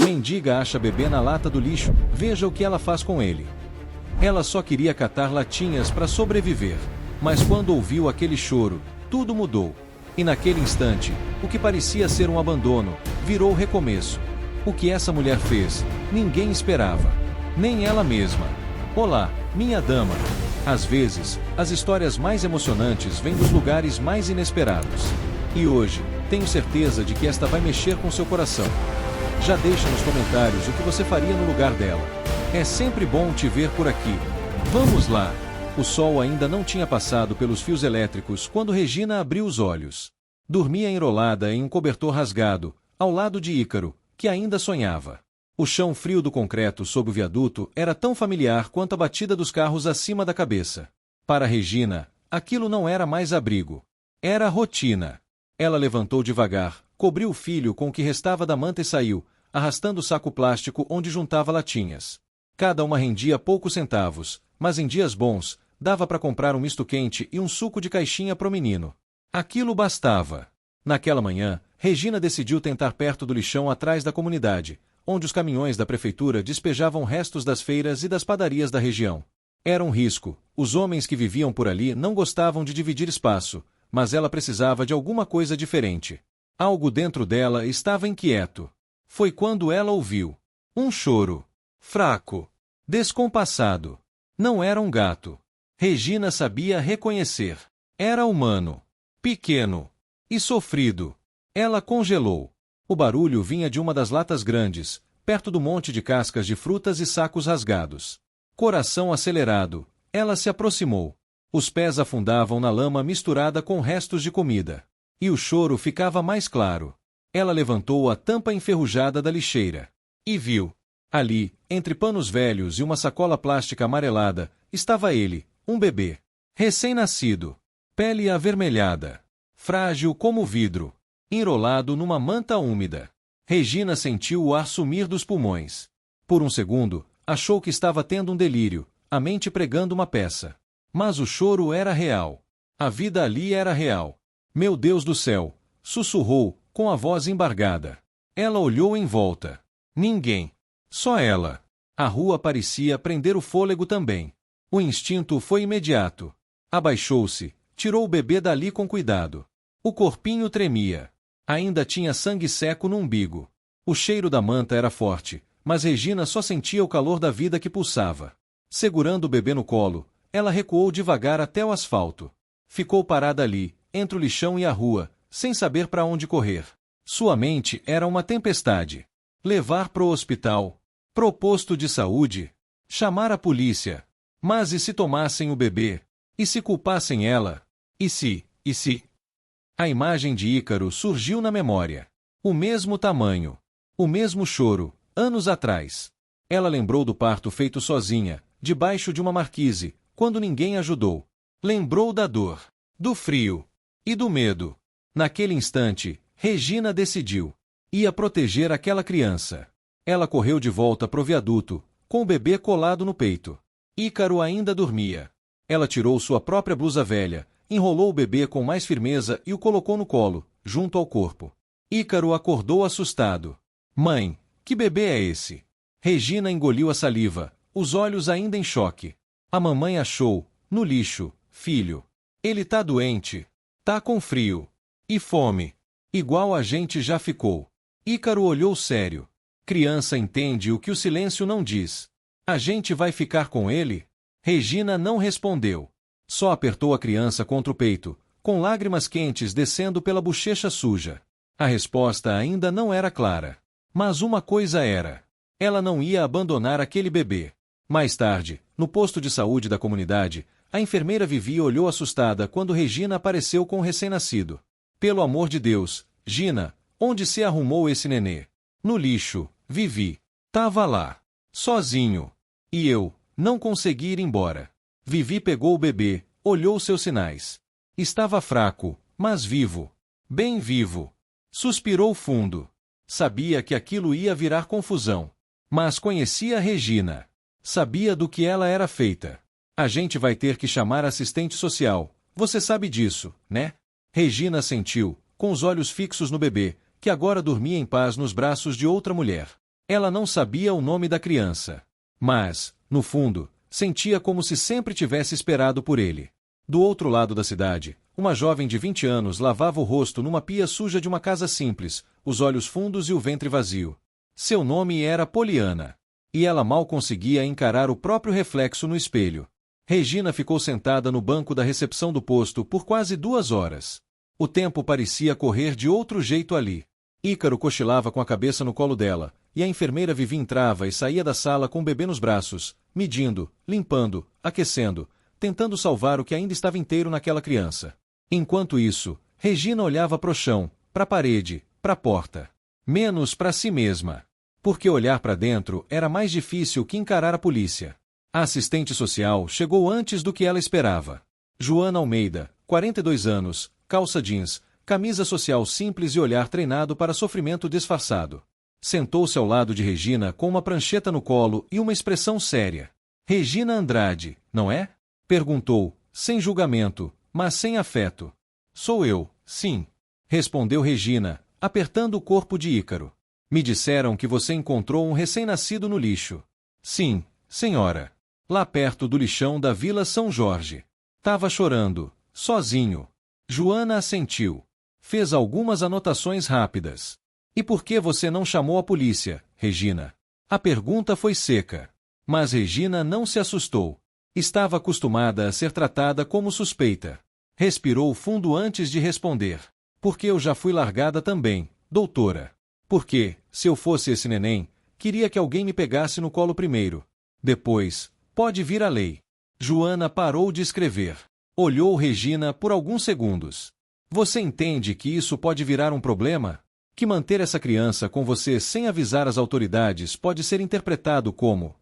Mendiga acha bebê na lata do lixo, veja o que ela faz com ele. Ela só queria catar latinhas para sobreviver. Mas quando ouviu aquele choro, tudo mudou. E naquele instante, o que parecia ser um abandono, virou recomeço. O que essa mulher fez, ninguém esperava. Nem ela mesma. Olá, minha dama. Às vezes, as histórias mais emocionantes vêm dos lugares mais inesperados. E hoje, tenho certeza de que esta vai mexer com seu coração. Já deixa nos comentários o que você faria no lugar dela. É sempre bom te ver por aqui. Vamos lá! O sol ainda não tinha passado pelos fios elétricos quando Regina abriu os olhos. Dormia enrolada em um cobertor rasgado, ao lado de Ícaro, que ainda sonhava. O chão frio do concreto sob o viaduto era tão familiar quanto a batida dos carros acima da cabeça. Para Regina, aquilo não era mais abrigo. Era rotina. Ela levantou devagar, cobriu o filho com o que restava da manta e saiu, arrastando o saco plástico onde juntava latinhas. Cada uma rendia poucos centavos, mas em dias bons, dava para comprar um misto quente e um suco de caixinha pro menino. Aquilo bastava. Naquela manhã, Regina decidiu tentar perto do lixão atrás da comunidade, onde os caminhões da prefeitura despejavam restos das feiras e das padarias da região. Era um risco, os homens que viviam por ali não gostavam de dividir espaço, mas ela precisava de alguma coisa diferente. Algo dentro dela estava inquieto. Foi quando ela ouviu um choro. Fraco. Descompassado. Não era um gato. Regina sabia reconhecer. Era humano. Pequeno. E sofrido. Ela congelou. O barulho vinha de uma das latas grandes, perto do monte de cascas de frutas e sacos rasgados. Coração acelerado, ela se aproximou. Os pés afundavam na lama misturada com restos de comida. E o choro ficava mais claro. Ela levantou a tampa enferrujada da lixeira. E viu. Ali, entre panos velhos e uma sacola plástica amarelada, estava ele, um bebê. Recém-nascido. Pele avermelhada. Frágil como vidro. Enrolado numa manta úmida. Regina sentiu o ar sumir dos pulmões. Por um segundo, achou que estava tendo um delírio, a mente pregando uma peça. Mas o choro era real. A vida ali era real. Meu Deus do céu! Sussurrou, com a voz embargada. Ela olhou em volta. Ninguém. Só ela. A rua parecia prender o fôlego também. O instinto foi imediato. Abaixou-se, tirou o bebê dali com cuidado. O corpinho tremia. Ainda tinha sangue seco no umbigo. O cheiro da manta era forte, mas Regina só sentia o calor da vida que pulsava. Segurando o bebê no colo, ela recuou devagar até o asfalto. Ficou parada ali, entre o lixão e a rua, sem saber para onde correr. Sua mente era uma tempestade. Levar pro hospital. Pro posto de saúde. Chamar a polícia. Mas e se tomassem o bebê? E se culpassem ela? E se? A imagem de Ícaro surgiu na memória. O mesmo tamanho. O mesmo choro, anos atrás. Ela lembrou do parto feito sozinha, debaixo de uma marquise, quando ninguém ajudou. Lembrou da dor, do frio e do medo. Naquele instante, Regina decidiu. Ia proteger aquela criança. Ela correu de volta pro viaduto, com o bebê colado no peito. Ícaro ainda dormia. Ela tirou sua própria blusa velha, enrolou o bebê com mais firmeza e o colocou no colo, junto ao corpo. Ícaro acordou assustado. Mãe, que bebê é esse? Regina engoliu a saliva, os olhos ainda em choque. A mamãe achou, no lixo, filho. Ele tá doente. Tá com frio. E fome. Igual a gente já ficou. Ícaro olhou sério. Criança entende o que o silêncio não diz. A gente vai ficar com ele? Regina não respondeu. Só apertou a criança contra o peito, com lágrimas quentes descendo pela bochecha suja. A resposta ainda não era clara. Mas uma coisa era. Ela não ia abandonar aquele bebê. Mais tarde, no posto de saúde da comunidade, a enfermeira Vivi olhou assustada quando Regina apareceu com o recém-nascido. Pelo amor de Deus, Gina, onde se arrumou esse nenê? No lixo, Vivi. Tava lá. Sozinho. E eu, não consegui ir embora. Vivi pegou o bebê, olhou seus sinais. Estava fraco, mas vivo. Bem vivo. Suspirou fundo. Sabia que aquilo ia virar confusão. Mas conhecia Regina. Sabia do que ela era feita. A gente vai ter que chamar assistente social. Você sabe disso, né? Regina sentiu, com os olhos fixos no bebê, que agora dormia em paz nos braços de outra mulher. Ela não sabia o nome da criança. Mas, no fundo, sentia como se sempre tivesse esperado por ele. Do outro lado da cidade, uma jovem de 20 anos lavava o rosto numa pia suja de uma casa simples, os olhos fundos e o ventre vazio. Seu nome era Poliana. E ela mal conseguia encarar o próprio reflexo no espelho. Regina ficou sentada no banco da recepção do posto por quase 2 horas. O tempo parecia correr de outro jeito ali. Ícaro cochilava com a cabeça no colo dela, e a enfermeira Vivi entrava e saía da sala com o bebê nos braços, medindo, limpando, aquecendo, tentando salvar o que ainda estava inteiro naquela criança. Enquanto isso, Regina olhava para o chão, para a parede, para a porta. Menos para si mesma. Porque olhar para dentro era mais difícil que encarar a polícia. A assistente social chegou antes do que ela esperava. Joana Almeida, 42 anos, calça jeans, camisa social simples e olhar treinado para sofrimento disfarçado. Sentou-se ao lado de Regina com uma prancheta no colo e uma expressão séria. Regina Andrade, não é? Perguntou, sem julgamento, mas sem afeto. Sou eu, sim. Respondeu Regina, apertando o corpo de Ícaro. Me disseram que você encontrou um recém-nascido no lixo. Sim, senhora. Lá perto do lixão da Vila São Jorge. Tava chorando, sozinho. Joana assentiu. Fez algumas anotações rápidas. E por que você não chamou a polícia, Regina? A pergunta foi seca. Mas Regina não se assustou. Estava acostumada a ser tratada como suspeita. Respirou fundo antes de responder. Porque eu já fui largada também, doutora. Porque, se eu fosse esse neném, queria que alguém me pegasse no colo primeiro. Depois, pode vir a lei. Joana parou de escrever. Olhou Regina por alguns segundos. Você entende que isso pode virar um problema? Que manter essa criança com você sem avisar as autoridades pode ser interpretado como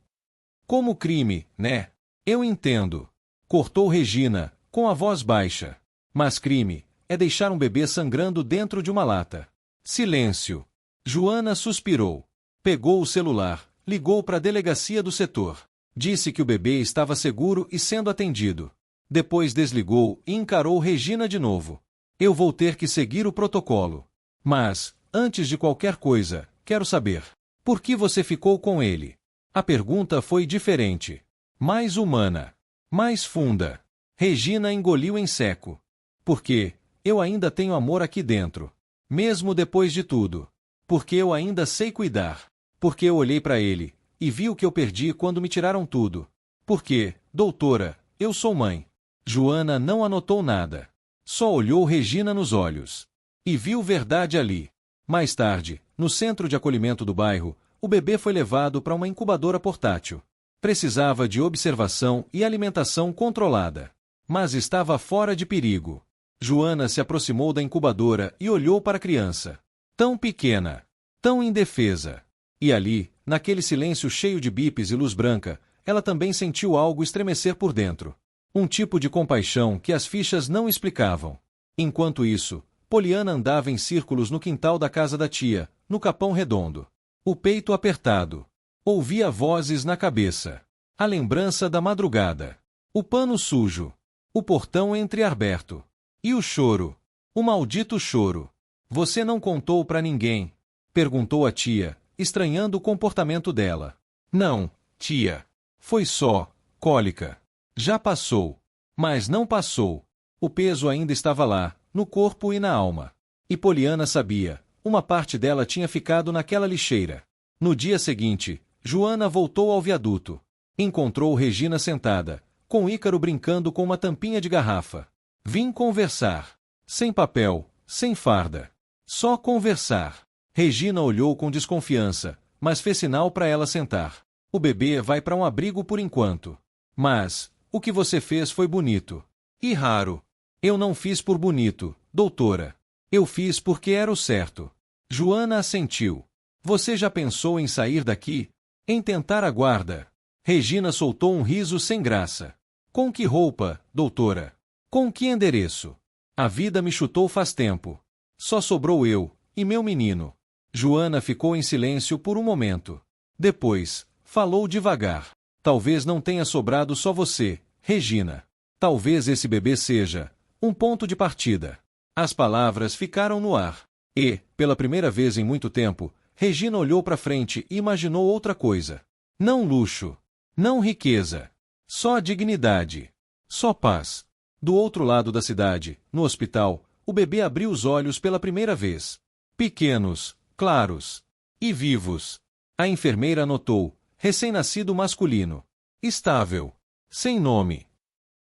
crime, né? Eu entendo. Cortou Regina, com a voz baixa. Mas crime é deixar um bebê sangrando dentro de uma lata. Silêncio. Joana suspirou. Pegou o celular, ligou para a delegacia do setor. Disse que o bebê estava seguro e sendo atendido. Depois desligou e encarou Regina de novo. Eu vou ter que seguir o protocolo. Mas, antes de qualquer coisa, quero saber. Por que você ficou com ele? A pergunta foi diferente. Mais humana. Mais funda. Regina engoliu em seco. Porque eu ainda tenho amor aqui dentro. Mesmo depois de tudo. Porque eu ainda sei cuidar. Porque eu olhei para ele e vi o que eu perdi quando me tiraram tudo. Porque, doutora, eu sou mãe. Joana não anotou nada. Só olhou Regina nos olhos. E viu verdade ali. Mais tarde, no centro de acolhimento do bairro, o bebê foi levado para uma incubadora portátil. Precisava de observação e alimentação controlada. Mas estava fora de perigo. Joana se aproximou da incubadora e olhou para a criança. Tão pequena, tão indefesa. E ali, naquele silêncio cheio de bipes e luz branca, ela também sentiu algo estremecer por dentro. Um tipo de compaixão que as fichas não explicavam. Enquanto isso, Poliana andava em círculos no quintal da casa da tia, no Capão Redondo. O peito apertado. Ouvia vozes na cabeça. A lembrança da madrugada. O pano sujo. O portão entreaberto. E o choro. O maldito choro. Você não contou para ninguém? Perguntou a tia, estranhando o comportamento dela. Não, tia. Foi só cólica. Já passou. Mas não passou. O peso ainda estava lá, no corpo e na alma. E Poliana sabia, uma parte dela tinha ficado naquela lixeira. No dia seguinte, Joana voltou ao viaduto. Encontrou Regina sentada, com Ícaro brincando com uma tampinha de garrafa. Vim conversar. Sem papel, sem farda. Só conversar. Regina olhou com desconfiança, mas fez sinal para ela sentar. O bebê vai para um abrigo por enquanto. Mas, o que você fez foi bonito. E raro. Eu não fiz por bonito, doutora. Eu fiz porque era o certo. Joana assentiu. Você já pensou em sair daqui? Em tentar a guarda? Regina soltou um riso sem graça. Com que roupa, doutora? Com que endereço? A vida me chutou faz tempo. Só sobrou eu, e meu menino. Joana ficou em silêncio por um momento. Depois, falou devagar. Talvez não tenha sobrado só você, Regina. Talvez esse bebê seja um ponto de partida. As palavras ficaram no ar. E, pela primeira vez em muito tempo, Regina olhou para frente e imaginou outra coisa. Não luxo. Não riqueza. Só dignidade. Só paz. Do outro lado da cidade, no hospital, o bebê abriu os olhos pela primeira vez. Pequenos, claros e vivos. A enfermeira notou, recém-nascido masculino. Estável. Sem nome.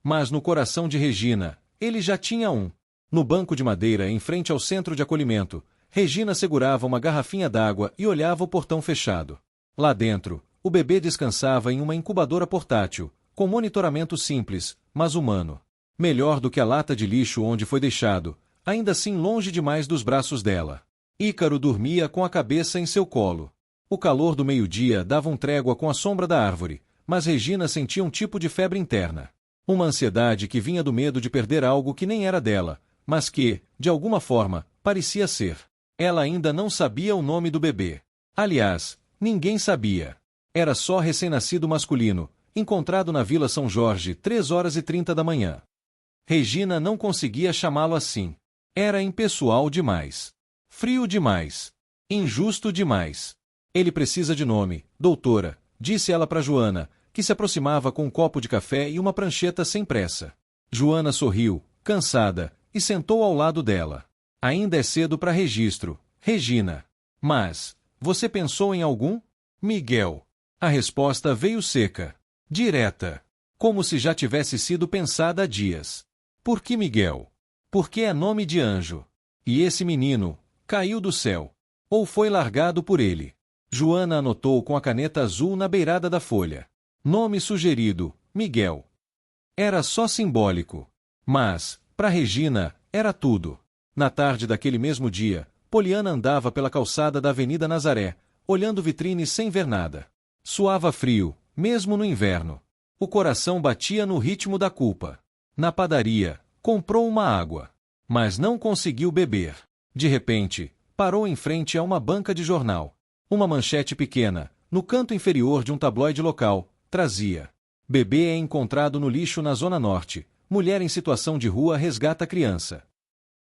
Mas no coração de Regina, ele já tinha um. No banco de madeira em frente ao centro de acolhimento, Regina segurava uma garrafinha d'água e olhava o portão fechado. Lá dentro, o bebê descansava em uma incubadora portátil, com monitoramento simples, mas humano. Melhor do que a lata de lixo onde foi deixado, ainda assim longe demais dos braços dela. Ícaro dormia com a cabeça em seu colo. O calor do meio-dia dava um trégua com a sombra da árvore, mas Regina sentia um tipo de febre interna. Uma ansiedade que vinha do medo de perder algo que nem era dela, mas que, de alguma forma, parecia ser. Ela ainda não sabia o nome do bebê. Aliás, ninguém sabia. Era só recém-nascido masculino, encontrado na Vila São Jorge 3h30 da manhã. Regina não conseguia chamá-lo assim. Era impessoal demais. Frio demais. Injusto demais. Ele precisa de nome, doutora, disse ela para Joana, que se aproximava com um copo de café e uma prancheta sem pressa. Joana sorriu, cansada, e sentou ao lado dela. Ainda é cedo para registro, Regina. Mas, você pensou em algum? Miguel. A resposta veio seca, direta, como se já tivesse sido pensada há dias. Por que Miguel? Porque é nome de anjo. E esse menino, caiu do céu. Ou foi largado por ele. Joana anotou com a caneta azul na beirada da folha. Nome sugerido, Miguel. Era só simbólico. Mas, para Regina, era tudo. Na tarde daquele mesmo dia, Poliana andava pela calçada da Avenida Nazaré, olhando vitrines sem ver nada. Suava frio, mesmo no inverno. O coração batia no ritmo da culpa. Na padaria, comprou uma água. Mas não conseguiu beber. De repente, parou em frente a uma banca de jornal. Uma manchete pequena, no canto inferior de um tabloide local, trazia: bebê é encontrado no lixo na Zona Norte. Mulher em situação de rua resgata criança.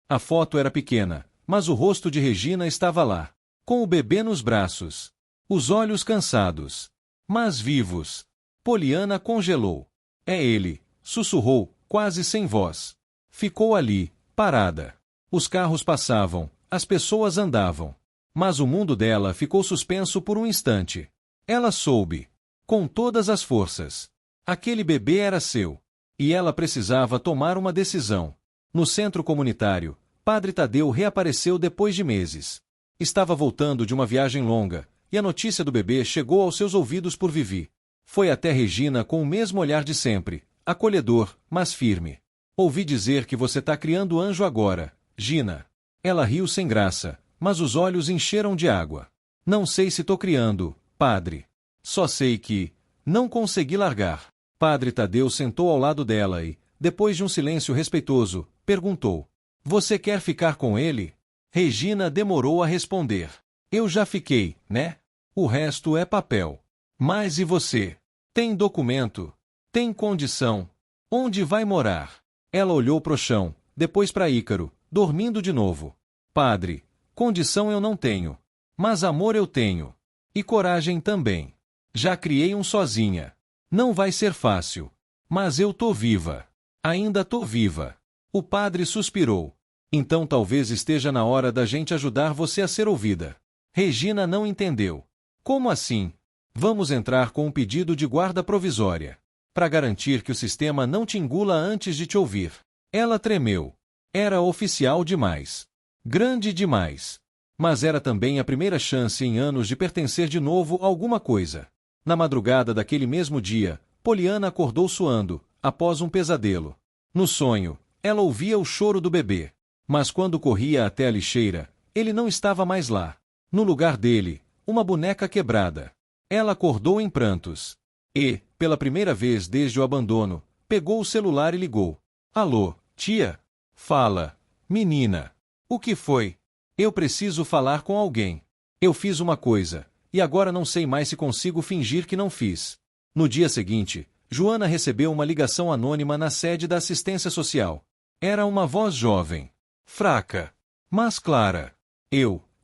A foto era pequena, mas o rosto de Regina estava lá, com o bebê nos braços. Os olhos cansados, mas vivos. Poliana congelou. É ele, sussurrou, quase sem voz. Ficou ali, parada. Os carros passavam, as pessoas andavam. Mas o mundo dela ficou suspenso por um instante. Ela soube, com todas as forças. Aquele bebê era seu. E ela precisava tomar uma decisão. No centro comunitário, Padre Tadeu reapareceu depois de meses. Estava voltando de uma viagem longa, e a notícia do bebê chegou aos seus ouvidos por Vivi. Foi até Regina com o mesmo olhar de sempre, acolhedor, mas firme. Ouvi dizer que você tá criando anjo agora, Gina. Ela riu sem graça, mas os olhos encheram de água. Não sei se tô criando, padre. Só sei que não consegui largar. Padre Tadeu sentou ao lado dela e, depois de um silêncio respeitoso, perguntou: você quer ficar com ele? Regina demorou a responder. Eu já fiquei, né? O resto é papel. Mas e você? Tem documento? Tem condição? Onde vai morar? Ela olhou pro chão, depois para Ícaro, dormindo de novo. Padre, condição eu não tenho. Mas amor eu tenho. E coragem também. Já criei um sozinha. Não vai ser fácil. Mas eu tô viva. Ainda tô viva. O padre suspirou. Então talvez esteja na hora da gente ajudar você a ser ouvida. Regina não entendeu. Como assim? Vamos entrar com um pedido de guarda provisória. Para garantir que o sistema não te engula antes de te ouvir. Ela tremeu. Era oficial demais. Grande demais. Mas era também a primeira chance em anos de pertencer de novo a alguma coisa. Na madrugada daquele mesmo dia, Poliana acordou suando, após um pesadelo. No sonho, ela ouvia o choro do bebê. Mas quando corria até a lixeira, ele não estava mais lá. No lugar dele, uma boneca quebrada. Ela acordou em prantos. E, pela primeira vez desde o abandono, pegou o celular e ligou. Alô, tia? Fala, menina. O que foi? Eu preciso falar com alguém. Eu fiz uma coisa, e agora não sei mais se consigo fingir que não fiz. No dia seguinte, Joana recebeu uma ligação anônima na sede da assistência social. Era uma voz jovem, fraca, mas clara.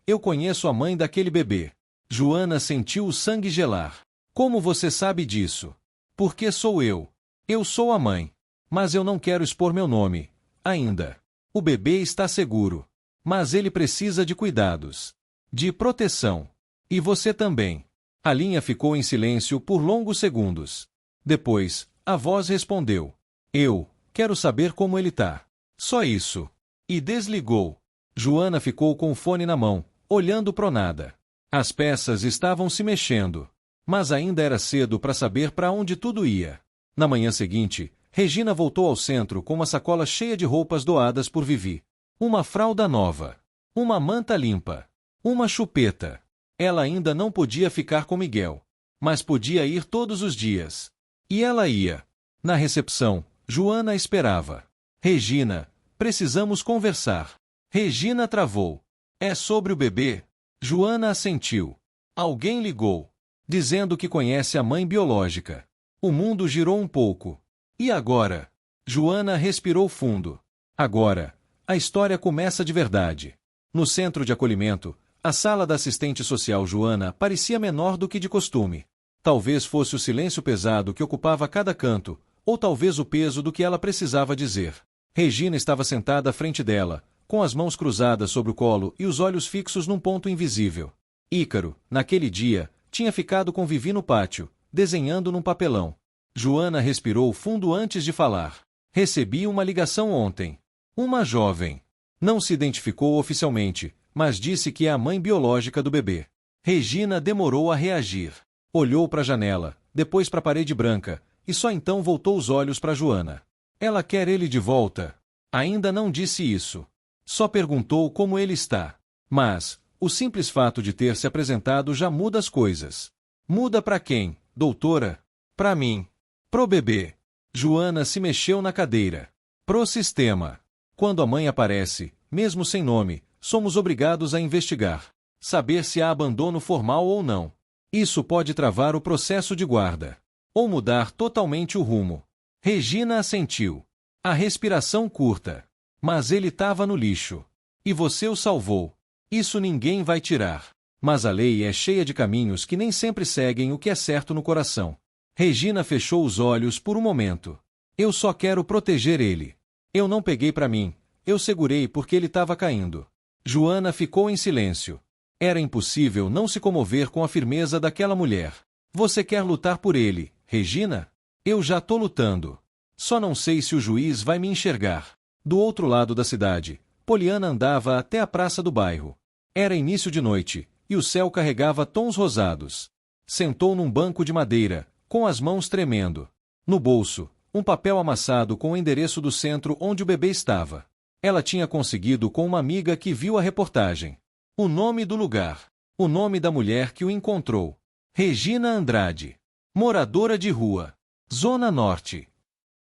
eu conheço a mãe daquele bebê. Joana sentiu o sangue gelar. Como você sabe disso? Porque sou eu. Eu sou a mãe. Mas eu não quero expor meu nome. Ainda. O bebê está seguro. Mas ele precisa de cuidados. De proteção. E você também. A linha ficou em silêncio por longos segundos. Depois, a voz respondeu. Eu quero saber como ele tá. Só isso. E desligou. Joana ficou com o fone na mão, olhando pro nada. As peças estavam se mexendo. Mas ainda era cedo para saber para onde tudo ia. Na manhã seguinte, Regina voltou ao centro com uma sacola cheia de roupas doadas por Vivi. Uma fralda nova. Uma manta limpa. Uma chupeta. Ela ainda não podia ficar com Miguel. Mas podia ir todos os dias. E ela ia. Na recepção, Joana esperava. Regina, precisamos conversar. Regina travou. É sobre o bebê? Joana assentiu. Alguém ligou, dizendo que conhece a mãe biológica. O mundo girou um pouco. E agora? Joana respirou fundo. Agora, a história começa de verdade. No centro de acolhimento, a sala da assistente social Joana parecia menor do que de costume. Talvez fosse o silêncio pesado que ocupava cada canto, ou talvez o peso do que ela precisava dizer. Regina estava sentada à frente dela, com as mãos cruzadas sobre o colo e os olhos fixos num ponto invisível. Ícaro, naquele dia, tinha ficado com Vivi no pátio, desenhando num papelão. Joana respirou fundo antes de falar. Recebi uma ligação ontem. Uma jovem. Não se identificou oficialmente, mas disse que é a mãe biológica do bebê. Regina demorou a reagir. Olhou para a janela, depois para a parede branca, e só então voltou os olhos para Joana. Ela quer ele de volta. Ainda não disse isso. Só perguntou como ele está. Mas, o simples fato de ter se apresentado já muda as coisas. Muda para quem, doutora? Para mim. Pro bebê. Joana se mexeu na cadeira. Pro sistema. Quando a mãe aparece, mesmo sem nome, somos obrigados a investigar. Saber se há abandono formal ou não. Isso pode travar o processo de guarda. Ou mudar totalmente o rumo. Regina assentiu. A respiração curta. Mas ele estava no lixo. E você o salvou. Isso ninguém vai tirar. Mas a lei é cheia de caminhos que nem sempre seguem o que é certo no coração. Regina fechou os olhos por um momento. Eu só quero proteger ele. Eu não peguei para mim. Eu segurei porque ele estava caindo. Joana ficou em silêncio. Era impossível não se comover com a firmeza daquela mulher. Você quer lutar por ele, Regina? Eu já tô lutando. Só não sei se o juiz vai me enxergar. Do outro lado da cidade, Poliana andava até a praça do bairro. Era início de noite, e o céu carregava tons rosados. Sentou num banco de madeira, com as mãos tremendo. No bolso, um papel amassado com o endereço do centro onde o bebê estava. Ela tinha conseguido com uma amiga que viu a reportagem. O nome do lugar. O nome da mulher que o encontrou. Regina Andrade. Moradora de rua. Zona Norte.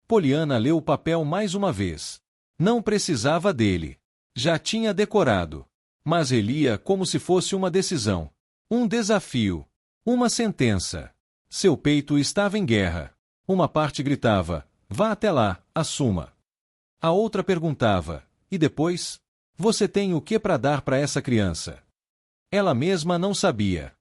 Poliana leu o papel mais uma vez. Não precisava dele. Já tinha decorado. Mas relia como se fosse uma decisão. Um desafio. Uma sentença. Seu peito estava em guerra. Uma parte gritava, vá até lá, assuma. A outra perguntava, e depois? Você tem o que para dar para essa criança? Ela mesma não sabia.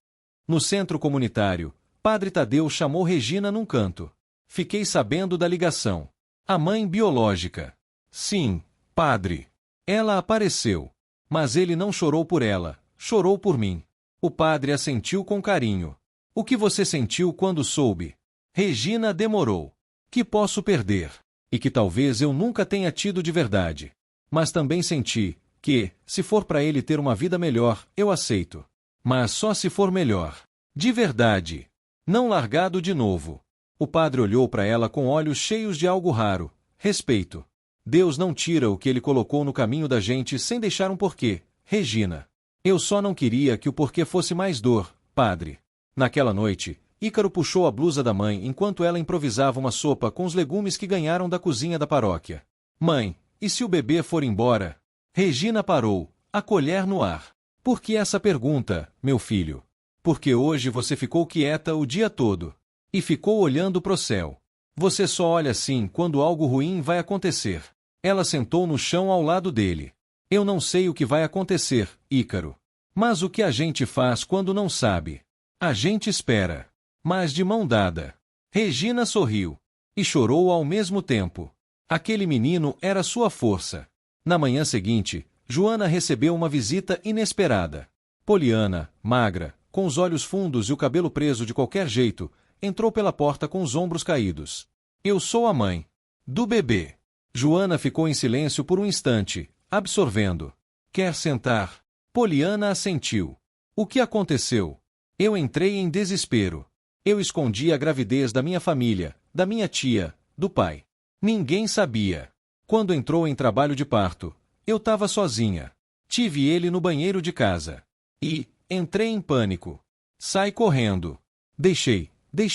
No centro comunitário, Padre Tadeu chamou Regina num canto. Fiquei sabendo da ligação. A mãe biológica. Sim, padre. Ela apareceu. Mas ele não chorou por ela, chorou por mim. O padre assentiu com carinho. O que você sentiu quando soube? Regina demorou. Que posso perder. E que talvez eu nunca tenha tido de verdade. Mas também senti que, se for para ele ter uma vida melhor, eu aceito. Mas só se for melhor. De verdade. Não largado de novo. O padre olhou para ela com olhos cheios de algo raro. Respeito. Deus não tira o que ele colocou no caminho da gente sem deixar um porquê, Regina. Eu só não queria que o porquê fosse mais dor, padre. Naquela noite, Ícaro puxou a blusa da mãe enquanto ela improvisava uma sopa com os legumes que ganharam da cozinha da paróquia. Mãe, e se o bebê for embora? Regina parou, a colher no ar. Por que essa pergunta, meu filho? Porque hoje você ficou quieta o dia todo. E ficou olhando pro céu. Você só olha assim quando algo ruim vai acontecer. Ela sentou no chão ao lado dele. Eu não sei o que vai acontecer, Ícaro. Mas o que a gente faz quando não sabe? A gente espera. Mas de mão dada. Regina sorriu. E chorou ao mesmo tempo. Aquele menino era sua força. Na manhã seguinte, Joana recebeu uma visita inesperada. Poliana, magra, com os olhos fundos e o cabelo preso de qualquer jeito, entrou pela porta com os ombros caídos. Eu sou a mãe do bebê. Joana ficou em silêncio por um instante, absorvendo. Quer sentar? Poliana assentiu. O que aconteceu? Eu entrei em desespero. Eu escondi a gravidez da minha família, da minha tia, do pai. Ninguém sabia. Quando entrou em trabalho de parto, eu estava sozinha. Tive ele no banheiro de casa. E entrei em pânico. Sai correndo. Deixei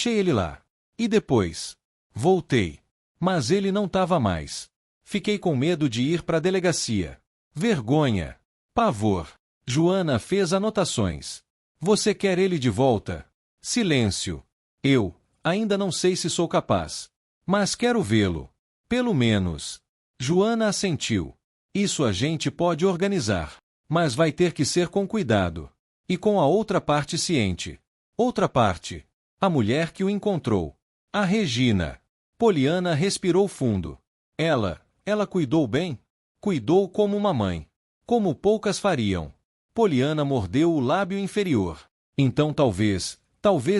ele lá. E depois? Voltei. Mas ele não estava mais. Fiquei com medo de ir para a delegacia. Vergonha. Pavor. Joana fez anotações. Você quer ele de volta? Silêncio. Eu ainda não sei se sou capaz. Mas quero vê-lo. Pelo menos. Joana assentiu. Isso a gente pode organizar. Mas vai ter que ser com cuidado. E com a outra parte ciente. Outra parte. A mulher que o encontrou. A Regina. Poliana respirou fundo. Ela cuidou bem? Cuidou como uma mãe. Como poucas fariam. Poliana mordeu o lábio inferior. Então talvez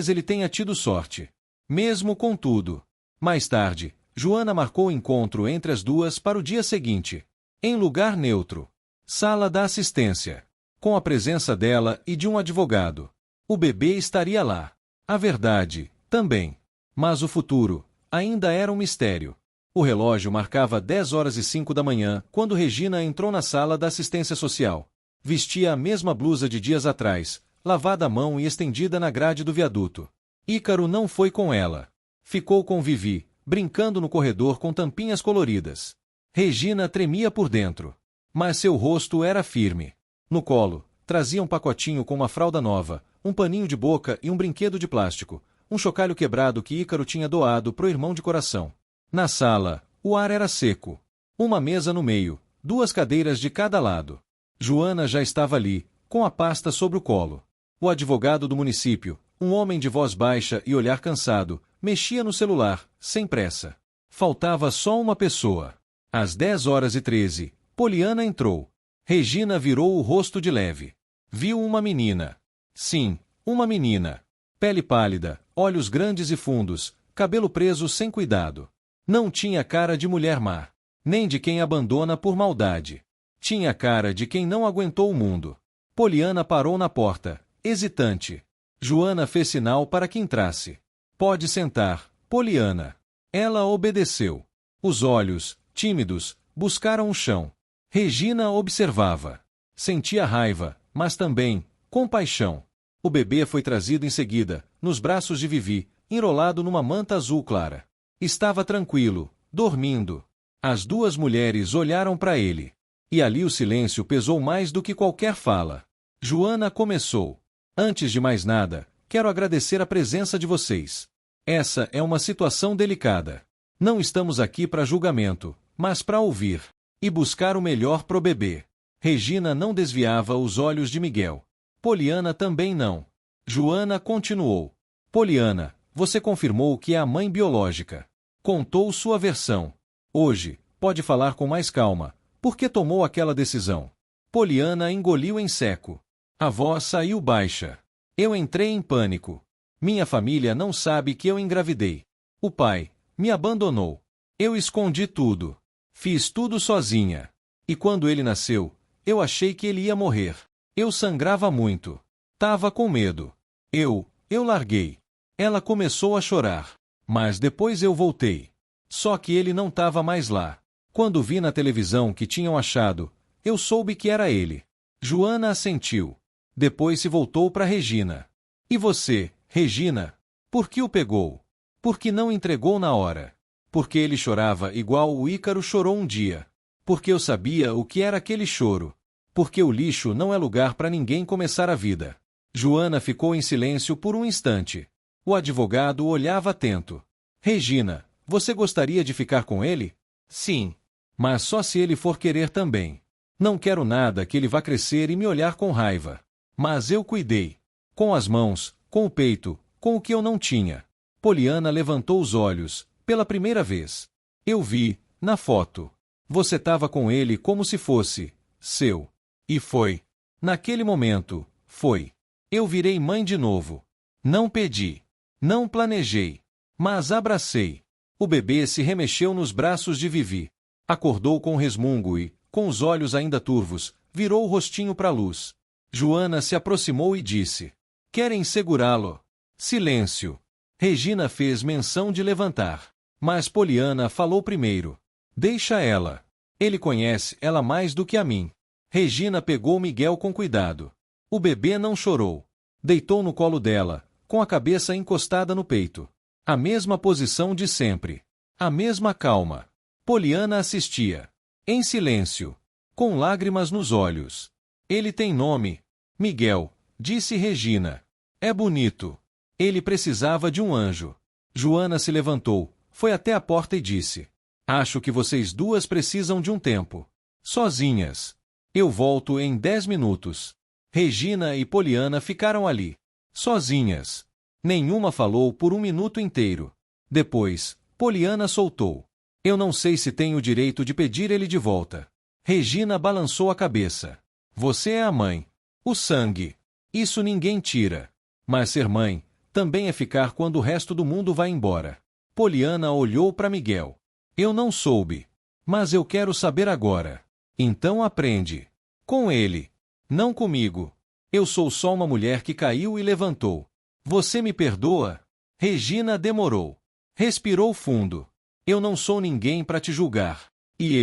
ele tenha tido sorte. Mesmo com tudo. Mais tarde, Joana marcou o encontro entre as duas para o dia seguinte. Em lugar neutro. Sala da assistência. Com a presença dela e de um advogado. O bebê estaria lá. A verdade, também. Mas o futuro, ainda era um mistério. O relógio marcava 10h05 da manhã quando Regina entrou na sala da assistência social. Vestia a mesma blusa de dias atrás, lavada à mão e estendida na grade do viaduto. Ícaro não foi com ela. Ficou com Vivi, brincando no corredor com tampinhas coloridas. Regina tremia por dentro. Mas seu rosto era firme. No colo, trazia um pacotinho com uma fralda nova, um paninho de boca e um brinquedo de plástico, um chocalho quebrado que Ícaro tinha doado pro irmão de coração. Na sala, o ar era seco. Uma mesa no meio, 2 cadeiras de cada lado. Joana já estava ali, com a pasta sobre o colo. O advogado do município, um homem de voz baixa e olhar cansado, mexia no celular, sem pressa. Faltava só uma pessoa. Às 10h13, Poliana entrou. Regina virou o rosto de leve. Viu uma menina. Sim, uma menina. Pele pálida, olhos grandes e fundos, cabelo preso sem cuidado. Não tinha cara de mulher má, nem de quem abandona por maldade. Tinha cara de quem não aguentou o mundo. Poliana parou na porta, hesitante. Joana fez sinal para que entrasse. Pode sentar, Poliana. Ela obedeceu. Os olhos, tímidos, buscaram o chão. Regina observava. Sentia raiva, mas também compaixão. O bebê foi trazido em seguida, nos braços de Vivi, enrolado numa manta azul clara. Estava tranquilo, dormindo. As 2 mulheres olharam para ele. E ali o silêncio pesou mais do que qualquer fala. Joana começou. Antes de mais nada, quero agradecer a presença de vocês. Essa é uma situação delicada. Não estamos aqui para julgamento, mas para ouvir. E buscar o melhor pro bebê. Regina não desviava os olhos de Miguel. Poliana também não. Joana continuou. Poliana, você confirmou que é a mãe biológica. Contou sua versão. Hoje, pode falar com mais calma. Por que tomou aquela decisão? Poliana engoliu em seco. A voz saiu baixa. Eu entrei em pânico. Minha família não sabe que eu engravidei. O pai me abandonou. Eu escondi tudo. Fiz tudo sozinha. E quando ele nasceu, eu achei que ele ia morrer. Eu sangrava muito. Tava com medo. Eu larguei. Ela começou a chorar. Mas depois eu voltei. Só que ele não estava mais lá. Quando vi na televisão que tinham achado, eu soube que era ele. Joana assentiu. Depois se voltou para Regina. E você, Regina? Por que o pegou? Por que não entregou na hora? Porque ele chorava igual o Ícaro chorou um dia. Porque eu sabia o que era aquele choro. Porque o lixo não é lugar para ninguém começar a vida. Joana ficou em silêncio por um instante. O advogado olhava atento. Regina, você gostaria de ficar com ele? Sim. Mas só se ele for querer também. Não quero nada que ele vá crescer e me olhar com raiva. Mas eu cuidei. Com as mãos, com o peito, com o que eu não tinha. Poliana levantou os olhos, pela primeira vez. Eu vi, na foto. Você estava com ele como se fosse seu. E foi. Naquele momento, foi. Eu virei mãe de novo. Não pedi. Não planejei. Mas abracei. O bebê se remexeu nos braços de Vivi. Acordou com resmungo e, com os olhos ainda turvos, virou o rostinho para a luz. Joana se aproximou e disse: Querem segurá-lo? Silêncio. Regina fez menção de levantar. Mas Poliana falou primeiro. Deixa ela. Ele conhece ela mais do que a mim. Regina pegou Miguel com cuidado. O bebê não chorou. Deitou no colo dela, com a cabeça encostada no peito. A mesma posição de sempre. A mesma calma. Poliana assistia. Em silêncio. Com lágrimas nos olhos. Ele tem nome. Miguel, disse Regina. É bonito. Ele precisava de um anjo. Joana se levantou, foi até a porta e disse: Acho que vocês duas precisam de um tempo. Sozinhas. Eu volto em 10 minutos. Regina e Poliana ficaram ali. Sozinhas. Nenhuma falou por 1 minuto inteiro. Depois, Poliana soltou. Eu não sei se tenho o direito de pedir ele de volta. Regina balançou a cabeça. Você é a mãe. O sangue. Isso ninguém tira. Mas ser mãe também é ficar quando o resto do mundo vai embora. Poliana olhou para Miguel. Eu não soube. Mas eu quero saber agora. Então aprende. Com ele. Não comigo. Eu sou só uma mulher que caiu e levantou. Você me perdoa? Regina demorou. Respirou fundo. Eu não sou ninguém para te julgar. E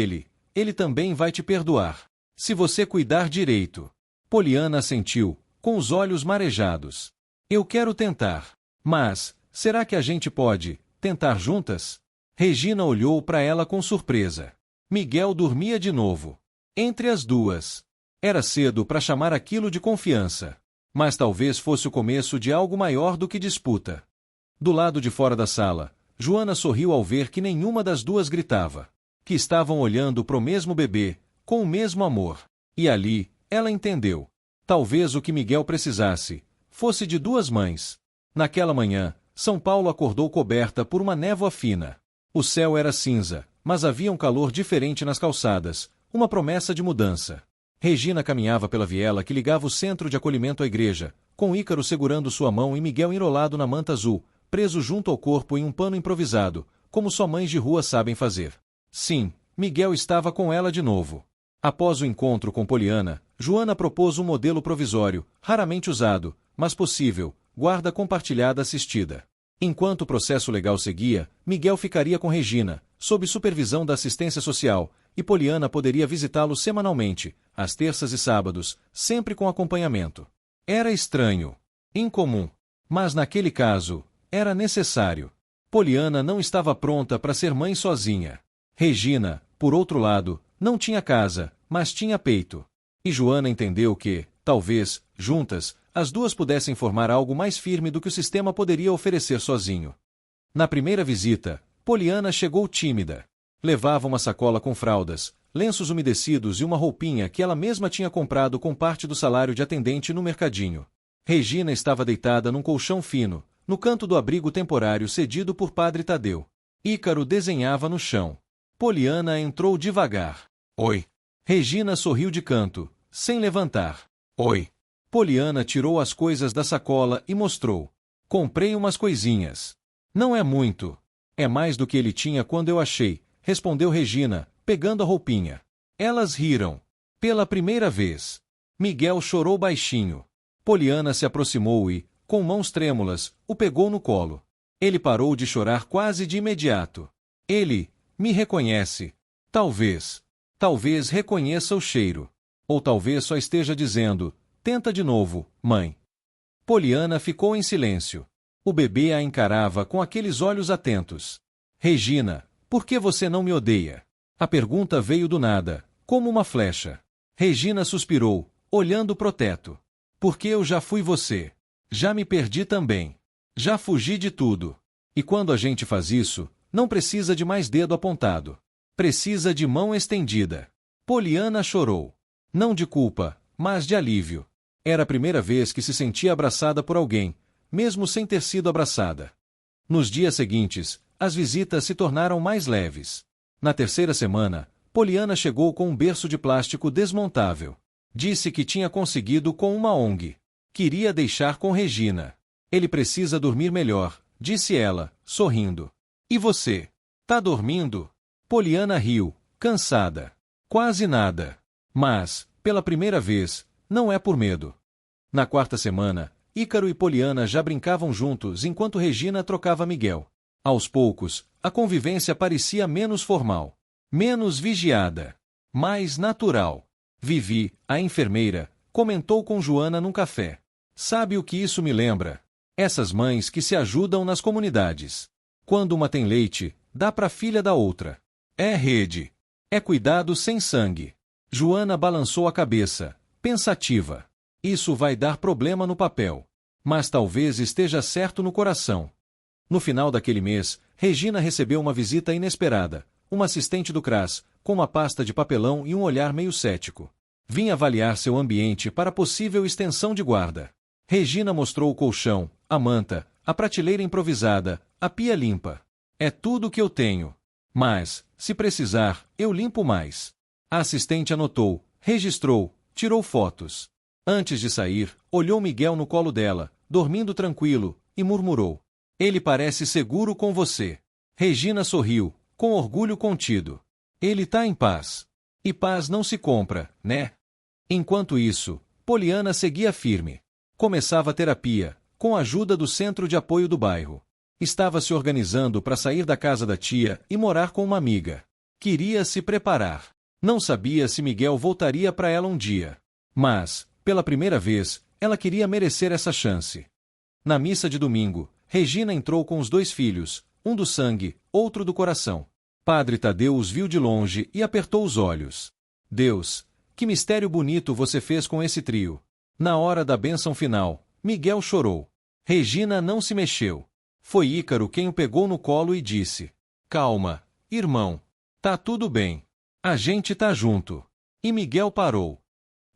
ele também vai te perdoar. Se você cuidar direito. Poliana assentiu, com os olhos marejados. Eu quero tentar. Mas, será que a gente pode tentar juntas? Regina olhou para ela com surpresa. Miguel dormia de novo. Entre as duas. Era cedo para chamar aquilo de confiança. Mas talvez fosse o começo de algo maior do que disputa. Do lado de fora da sala, Joana sorriu ao ver que nenhuma das duas gritava. Que estavam olhando para o mesmo bebê, com o mesmo amor. E ali, ela entendeu. Talvez o que Miguel precisasse fosse de duas mães. Naquela manhã, São Paulo acordou coberta por uma névoa fina. O céu era cinza, mas havia um calor diferente nas calçadas, uma promessa de mudança. Regina caminhava pela viela que ligava o centro de acolhimento à igreja, com Ícaro segurando sua mão e Miguel enrolado na manta azul, preso junto ao corpo em um pano improvisado, como só mães de rua sabem fazer. Sim, Miguel estava com ela de novo. Após o encontro com Poliana, Joana propôs um modelo provisório, raramente usado, mas possível, guarda compartilhada assistida. Enquanto o processo legal seguia, Miguel ficaria com Regina, sob supervisão da assistência social, e Poliana poderia visitá-lo semanalmente, às terças e sábados, sempre com acompanhamento. Era estranho, incomum, mas naquele caso, era necessário. Poliana não estava pronta para ser mãe sozinha. Regina, por outro lado, não tinha casa, mas tinha peito. E Joana entendeu que, talvez, juntas, as duas pudessem formar algo mais firme do que o sistema poderia oferecer sozinho. Na primeira visita, Poliana chegou tímida. Levava uma sacola com fraldas, lenços umedecidos e uma roupinha que ela mesma tinha comprado com parte do salário de atendente no mercadinho. Regina estava deitada num colchão fino, no canto do abrigo temporário cedido por Padre Tadeu. Ícaro desenhava no chão. Poliana entrou devagar. Oi. Regina sorriu de canto, sem levantar. Oi. Poliana tirou as coisas da sacola e mostrou. Comprei umas coisinhas. Não é muito. É mais do que ele tinha quando eu achei, respondeu Regina, pegando a roupinha. Elas riram. Pela primeira vez. Miguel chorou baixinho. Poliana se aproximou e, com mãos trêmulas, o pegou no colo. Ele parou de chorar quase de imediato. Ele me reconhece. Talvez. Talvez reconheça o cheiro. Ou talvez só esteja dizendo, tenta de novo, mãe. Poliana ficou em silêncio. O bebê a encarava com aqueles olhos atentos. Regina, por que você não me odeia? A pergunta veio do nada, como uma flecha. Regina suspirou, olhando pro teto. Porque eu já fui você. Já me perdi também. Já fugi de tudo. E quando a gente faz isso, não precisa de mais dedo apontado. Precisa de mão estendida. Poliana chorou. Não de culpa, mas de alívio. Era a primeira vez que se sentia abraçada por alguém, mesmo sem ter sido abraçada. Nos dias seguintes, as visitas se tornaram mais leves. Na terceira semana, Poliana chegou com um berço de plástico desmontável. Disse que tinha conseguido com uma ONG. Queria deixar com Regina. Ele precisa dormir melhor, disse ela, sorrindo. E você? Tá dormindo? Poliana riu, cansada. Quase nada. Mas, pela primeira vez, não é por medo. Na quarta semana, Ícaro e Poliana já brincavam juntos enquanto Regina trocava Miguel. Aos poucos, a convivência parecia menos formal, menos vigiada, mais natural. Vivi, a enfermeira, comentou com Joana num café. Sabe o que isso me lembra? Essas mães que se ajudam nas comunidades. Quando uma tem leite, dá para a filha da outra. É rede. É cuidado sem sangue. Joana balançou a cabeça, pensativa. Isso vai dar problema no papel. Mas talvez esteja certo no coração. No final daquele mês, Regina recebeu uma visita inesperada, uma assistente do CRAS, com uma pasta de papelão e um olhar meio cético. Vinha avaliar seu ambiente para possível extensão de guarda. Regina mostrou o colchão, a manta, a prateleira improvisada, a pia limpa. É tudo o que eu tenho. Mas, se precisar, eu limpo mais. A assistente anotou, registrou, tirou fotos. Antes de sair, olhou Miguel no colo dela, dormindo tranquilo, e murmurou. Ele parece seguro com você. Regina sorriu, com orgulho contido. Ele tá em paz. E paz não se compra, né? Enquanto isso, Poliana seguia firme. Começava a terapia, com a ajuda do centro de apoio do bairro. Estava se organizando para sair da casa da tia e morar com uma amiga. Queria se preparar. Não sabia se Miguel voltaria para ela um dia. Mas, pela primeira vez, ela queria merecer essa chance. Na missa de domingo, Regina entrou com os 2 filhos, um do sangue, outro do coração. Padre Tadeu os viu de longe e apertou os olhos. Deus, que mistério bonito você fez com esse trio. Na hora da bênção final, Miguel chorou. Regina não se mexeu. Foi Ícaro quem o pegou no colo e disse: Calma, irmão. Tá tudo bem. A gente tá junto. E Miguel parou.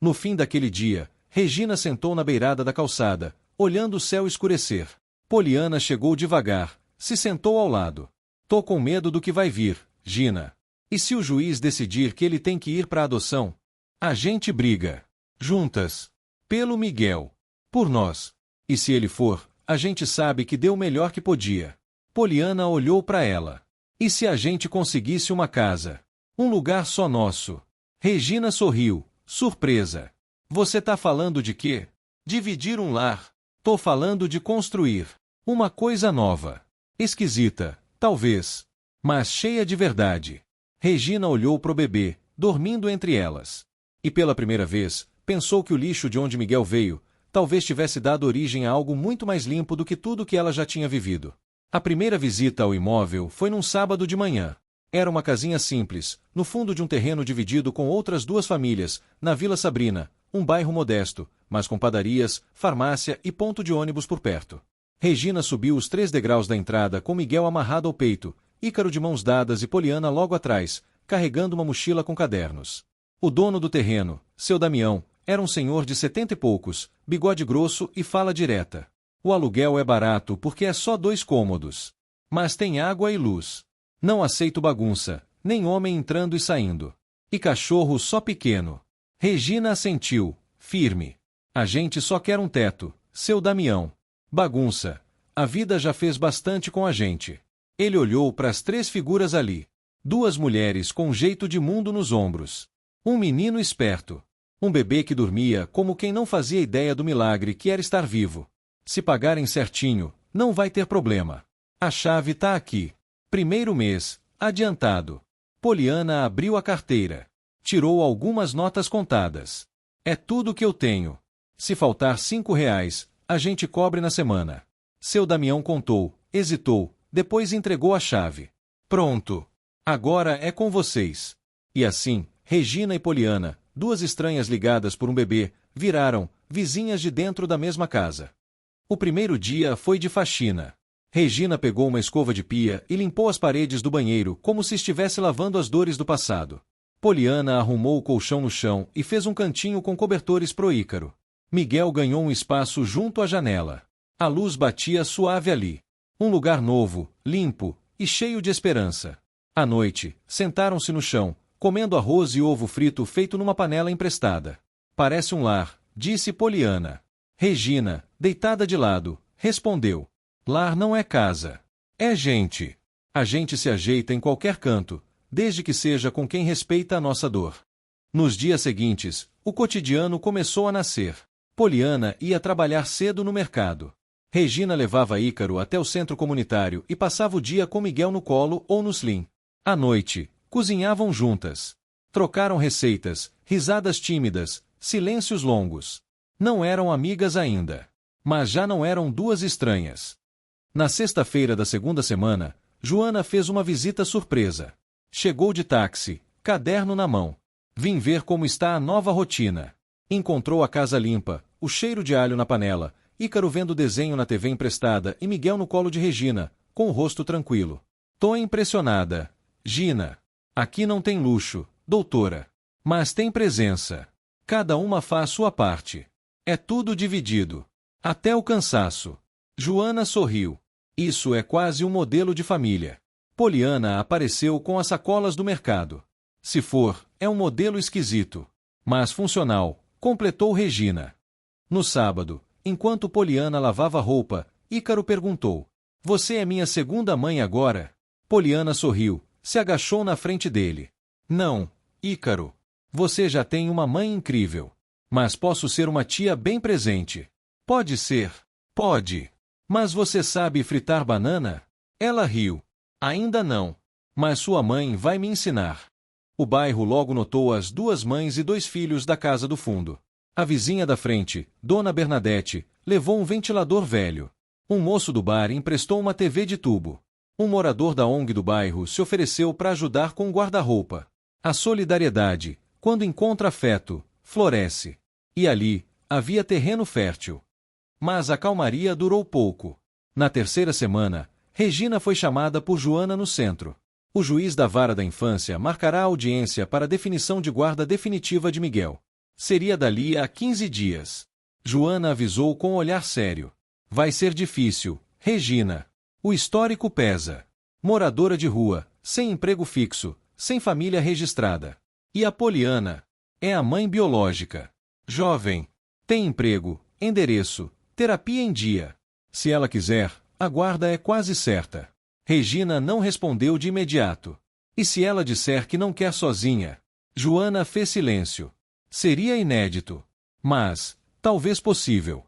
No fim daquele dia, Regina sentou na beirada da calçada, olhando o céu escurecer. Poliana chegou devagar, se sentou ao lado. Tô com medo do que vai vir, Gina. E se o juiz decidir que ele tem que ir para adoção? A gente briga. Juntas. Pelo Miguel. Por nós. E se ele for, a gente sabe que deu o melhor que podia. Poliana olhou para ela. E se a gente conseguisse uma casa? Um lugar só nosso? Regina sorriu, surpresa. Você tá falando de quê? Dividir um lar. Tô falando de construir. Uma coisa nova. Esquisita, talvez. Mas cheia de verdade. Regina olhou pro bebê, dormindo entre elas. E pela primeira vez, pensou que o lixo de onde Miguel veio, talvez tivesse dado origem a algo muito mais limpo do que tudo que ela já tinha vivido. A primeira visita ao imóvel foi num sábado de manhã. Era uma casinha simples, no fundo de um terreno dividido com outras 2 famílias, na Vila Sabrina, um bairro modesto, mas com padarias, farmácia e ponto de ônibus por perto. Regina subiu os 3 degraus da entrada com Miguel amarrado ao peito, Ícaro de mãos dadas e Poliana logo atrás, carregando uma mochila com cadernos. O dono do terreno, seu Damião, era um senhor de 70 e poucos, bigode grosso e fala direta. O aluguel é barato porque é só 2 cômodos. Mas tem água e luz. Não aceito bagunça, nem homem entrando e saindo. E cachorro só pequeno. Regina assentiu, firme. A gente só quer um teto, seu Damião. Bagunça. A vida já fez bastante com a gente. Ele olhou para as 3 figuras ali. 2 mulheres com jeito de mundo nos ombros. Um menino esperto. Um bebê que dormia como quem não fazia ideia do milagre que era estar vivo. Se pagarem certinho, não vai ter problema. A chave tá aqui. Primeiro mês, adiantado. Poliana abriu a carteira. Tirou algumas notas contadas. É tudo que eu tenho. Se faltar R$5, a gente cobre na semana. Seu Damião contou, hesitou, depois entregou a chave. Pronto. Agora é com vocês. E assim, Regina e Poliana, 2 estranhas ligadas por um bebê, viraram vizinhas de dentro da mesma casa. O primeiro dia foi de faxina. Regina pegou uma escova de pia e limpou as paredes do banheiro como se estivesse lavando as dores do passado. Poliana arrumou o colchão no chão e fez um cantinho com cobertores pro Ícaro. Miguel ganhou um espaço junto à janela. A luz batia suave ali. Um lugar novo, limpo e cheio de esperança. À noite, sentaram-se no chão, comendo arroz e ovo frito feito numa panela emprestada. Parece um lar, disse Poliana. Regina, deitada de lado, respondeu. Lar não é casa. É gente. A gente se ajeita em qualquer canto, desde que seja com quem respeita a nossa dor. Nos dias seguintes, o cotidiano começou a nascer. Poliana ia trabalhar cedo no mercado. Regina levava Ícaro até o centro comunitário e passava o dia com Miguel no colo ou no slim. À noite, cozinhavam juntas. Trocaram receitas, risadas tímidas, silêncios longos. Não eram amigas ainda. Mas já não eram duas estranhas. Na sexta-feira da segunda semana, Joana fez uma visita surpresa. Chegou de táxi, caderno na mão. Vim ver como está a nova rotina. Encontrou a casa limpa, o cheiro de alho na panela, Ícaro vendo desenho na TV emprestada e Miguel no colo de Regina, com o rosto tranquilo. Tô impressionada. Gina. Aqui não tem luxo, doutora. Mas tem presença. Cada uma faz sua parte. É tudo dividido. Até o cansaço. Joana sorriu. Isso é quase um modelo de família. Poliana apareceu com as sacolas do mercado. Se for, é um modelo esquisito. Mas funcional, completou Regina. No sábado, enquanto Poliana lavava roupa, Ícaro perguntou. Você é minha segunda mãe agora? Poliana sorriu, se agachou na frente dele. Não, Ícaro. Você já tem uma mãe incrível. Mas posso ser uma tia bem presente. Pode ser. Pode. Mas você sabe fritar banana? Ela riu. Ainda não. Mas sua mãe vai me ensinar. O bairro logo notou as duas mães e dois filhos da casa do fundo. A vizinha da frente, Dona Bernadette, levou um ventilador velho. Um moço do bar emprestou uma TV de tubo. Um morador da ONG do bairro se ofereceu para ajudar com o guarda-roupa. A solidariedade, quando encontra afeto, floresce. E ali, havia terreno fértil. Mas a calmaria durou pouco. Na terceira semana, Regina foi chamada por Joana no centro. O juiz da vara da infância marcará a audiência para a definição de guarda definitiva de Miguel. Seria dali a 15 dias. Joana avisou com um olhar sério. Vai ser difícil, Regina. O histórico pesa. Moradora de rua, sem emprego fixo, sem família registrada. E a Poliana? É a mãe biológica. Jovem. Tem emprego, endereço, terapia em dia. Se ela quiser, a guarda é quase certa. Regina não respondeu de imediato. E se ela disser que não quer sozinha? Joana fez silêncio. Seria inédito. Mas, talvez possível.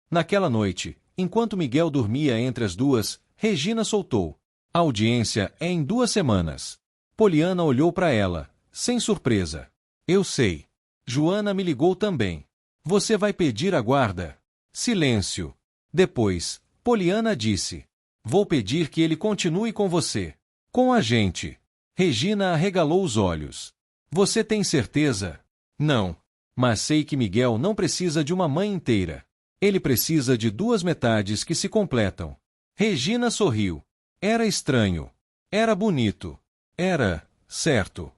Naquela noite, enquanto Miguel dormia entre as duas, Regina soltou. A audiência é em 2 semanas. Poliana olhou para ela, sem surpresa. Eu sei. Joana me ligou também. Você vai pedir a guarda? Silêncio. Depois, Poliana disse. Vou pedir que ele continue com você. Com a gente. Regina arregalou os olhos. Você tem certeza? Não. Mas sei que Miguel não precisa de uma mãe inteira. Ele precisa de 2 metades que se completam. Regina sorriu. Era estranho. Era bonito. Era, certo.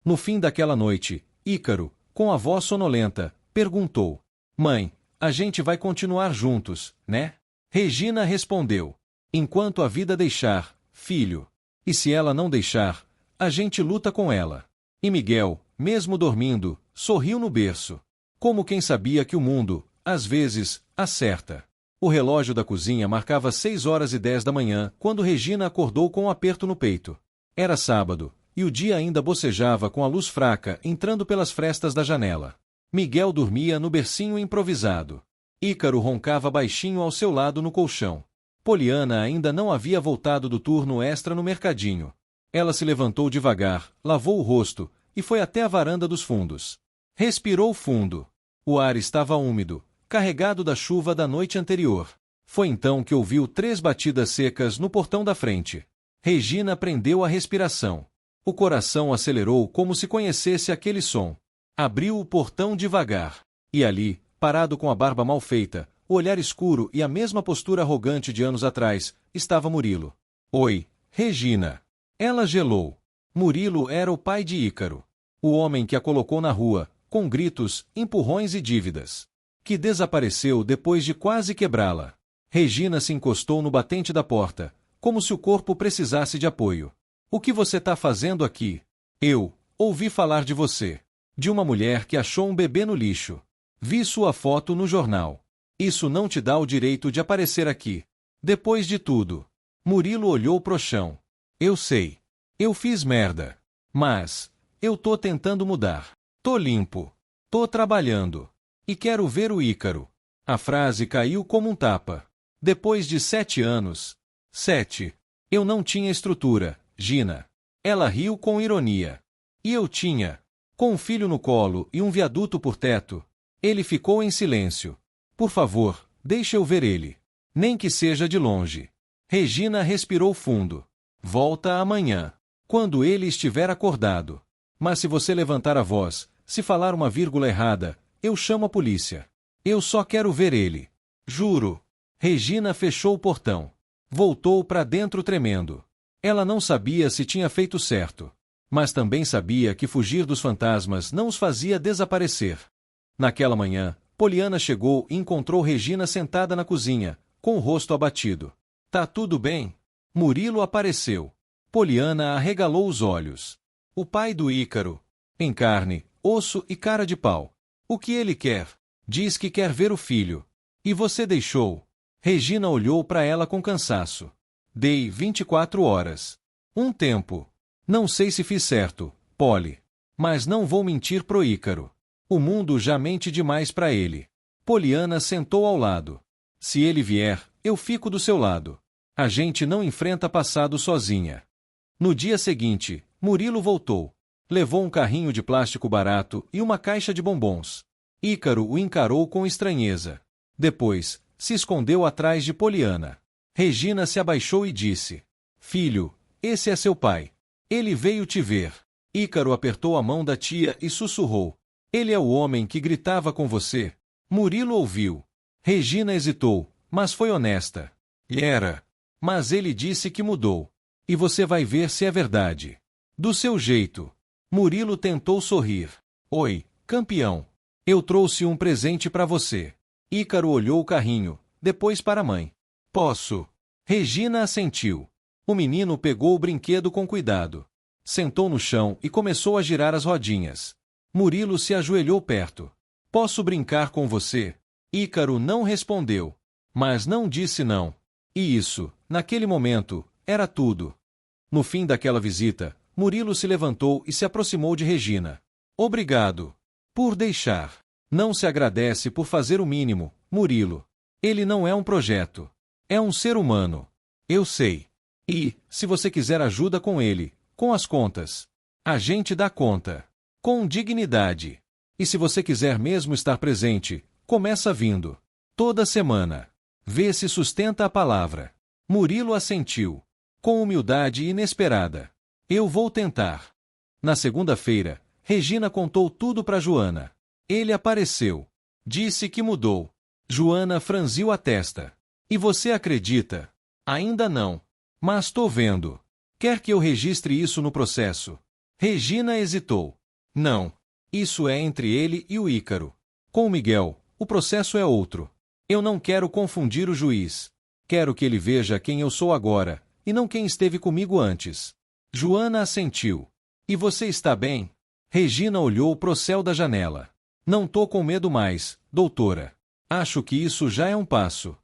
No fim daquela noite, Ícaro, com a voz sonolenta, perguntou. Mãe, a gente vai continuar juntos, né? Regina respondeu. Enquanto a vida deixar, filho. E se ela não deixar, a gente luta com ela. E Miguel, mesmo dormindo, sorriu no berço. Como quem sabia que o mundo, às vezes, acerta. O relógio da cozinha marcava 6h10 da manhã quando Regina acordou com um aperto no peito. Era sábado, e o dia ainda bocejava com a luz fraca entrando pelas frestas da janela. Miguel dormia no bercinho improvisado. Ícaro roncava baixinho ao seu lado no colchão. Poliana ainda não havia voltado do turno extra no mercadinho. Ela se levantou devagar, lavou o rosto e foi até a varanda dos fundos. Respirou fundo. O ar estava úmido, carregado da chuva da noite anterior. Foi então que ouviu 3 batidas secas no portão da frente. Regina prendeu a respiração. O coração acelerou como se conhecesse aquele som. Abriu o portão devagar. E ali, parado com a barba mal feita, o olhar escuro e a mesma postura arrogante de anos atrás, estava Murilo. Oi, Regina. Ela gelou. Murilo era o pai de Ícaro. O homem que a colocou na rua, com gritos, empurrões e dívidas. que desapareceu depois de quase quebrá-la. Regina se encostou no batente da porta, como se o corpo precisasse de apoio. O que você está fazendo aqui? Eu ouvi falar de você. De uma mulher que achou um bebê no lixo. Vi sua foto no jornal. Isso não te dá o direito de aparecer aqui. Depois de tudo. Murilo olhou pro chão. Eu sei. Eu fiz merda. Mas eu tô tentando mudar. Tô limpo. Tô trabalhando. E quero ver o Ícaro. A frase caiu como um tapa. Depois de 7 anos. 7. Eu não tinha estrutura, Gina. Ela riu com ironia. E eu tinha. Com um filho no colo e um viaduto por teto. Ele ficou em silêncio. Por favor, deixe eu ver ele. Nem que seja de longe. Regina respirou fundo. Volta amanhã. Quando ele estiver acordado. Mas se você levantar a voz, se falar uma vírgula errada, eu chamo a polícia. Eu só quero ver ele. Juro. Regina fechou o portão. Voltou para dentro tremendo. Ela não sabia se tinha feito certo. Mas também sabia que fugir dos fantasmas não os fazia desaparecer. Naquela manhã, Poliana chegou e encontrou Regina sentada na cozinha, com o rosto abatido. Tá tudo bem? Murilo apareceu. Poliana arregalou os olhos. O pai do Ícaro. Em carne, osso e cara de pau. O que ele quer? Diz que quer ver o filho. E você deixou? Regina olhou para ela com cansaço. Dei 24 horas. Um tempo. Não sei se fiz certo, Polly. Mas não vou mentir pro Ícaro. O mundo já mente demais para ele. Poliana sentou ao lado. Se ele vier, eu fico do seu lado. A gente não enfrenta passado sozinha. No dia seguinte, Murilo voltou. Levou um carrinho de plástico barato e uma caixa de bombons. Ícaro o encarou com estranheza. Depois, se escondeu atrás de Poliana. Regina se abaixou e disse: Filho, esse é seu pai. Ele veio te ver. Ícaro apertou a mão da tia e sussurrou: Ele é o homem que gritava com você. Murilo ouviu. Regina hesitou, mas foi honesta. Era. Mas ele disse que mudou. E você vai ver se é verdade. Do seu jeito. Murilo tentou sorrir. Oi, campeão. Eu trouxe um presente para você. Ícaro olhou o carrinho, depois para a mãe. Posso? Regina assentiu. O menino pegou o brinquedo com cuidado. Sentou no chão e começou a girar as rodinhas. Murilo se ajoelhou perto. Posso brincar com você? Ícaro não respondeu. Mas não disse não. E isso, naquele momento, era tudo. No fim daquela visita, Murilo se levantou e se aproximou de Regina. Obrigado. Por deixar. Não se agradece por fazer o mínimo, Murilo. Ele não é um projeto. É um ser humano. Eu sei. E, se você quiser ajuda com ele, com as contas, a gente dá conta. Com dignidade. E se você quiser mesmo estar presente, começa vindo. Toda semana. Vê se sustenta a palavra. Murilo assentiu. Com humildade inesperada. Eu vou tentar. Na segunda-feira, Regina contou tudo para Joana. Ele apareceu. Disse que mudou. Joana franziu a testa. E você acredita? Ainda não. Mas tô vendo. Quer que eu registre isso no processo? Regina hesitou. Não. Isso é entre ele e o Ícaro. Com o Miguel, o processo é outro. Eu não quero confundir o juiz. Quero que ele veja quem eu sou agora, e não quem esteve comigo antes. Joana assentiu. E você está bem? Regina olhou pro céu da janela. Não tô com medo mais, doutora. Acho que isso já é um passo.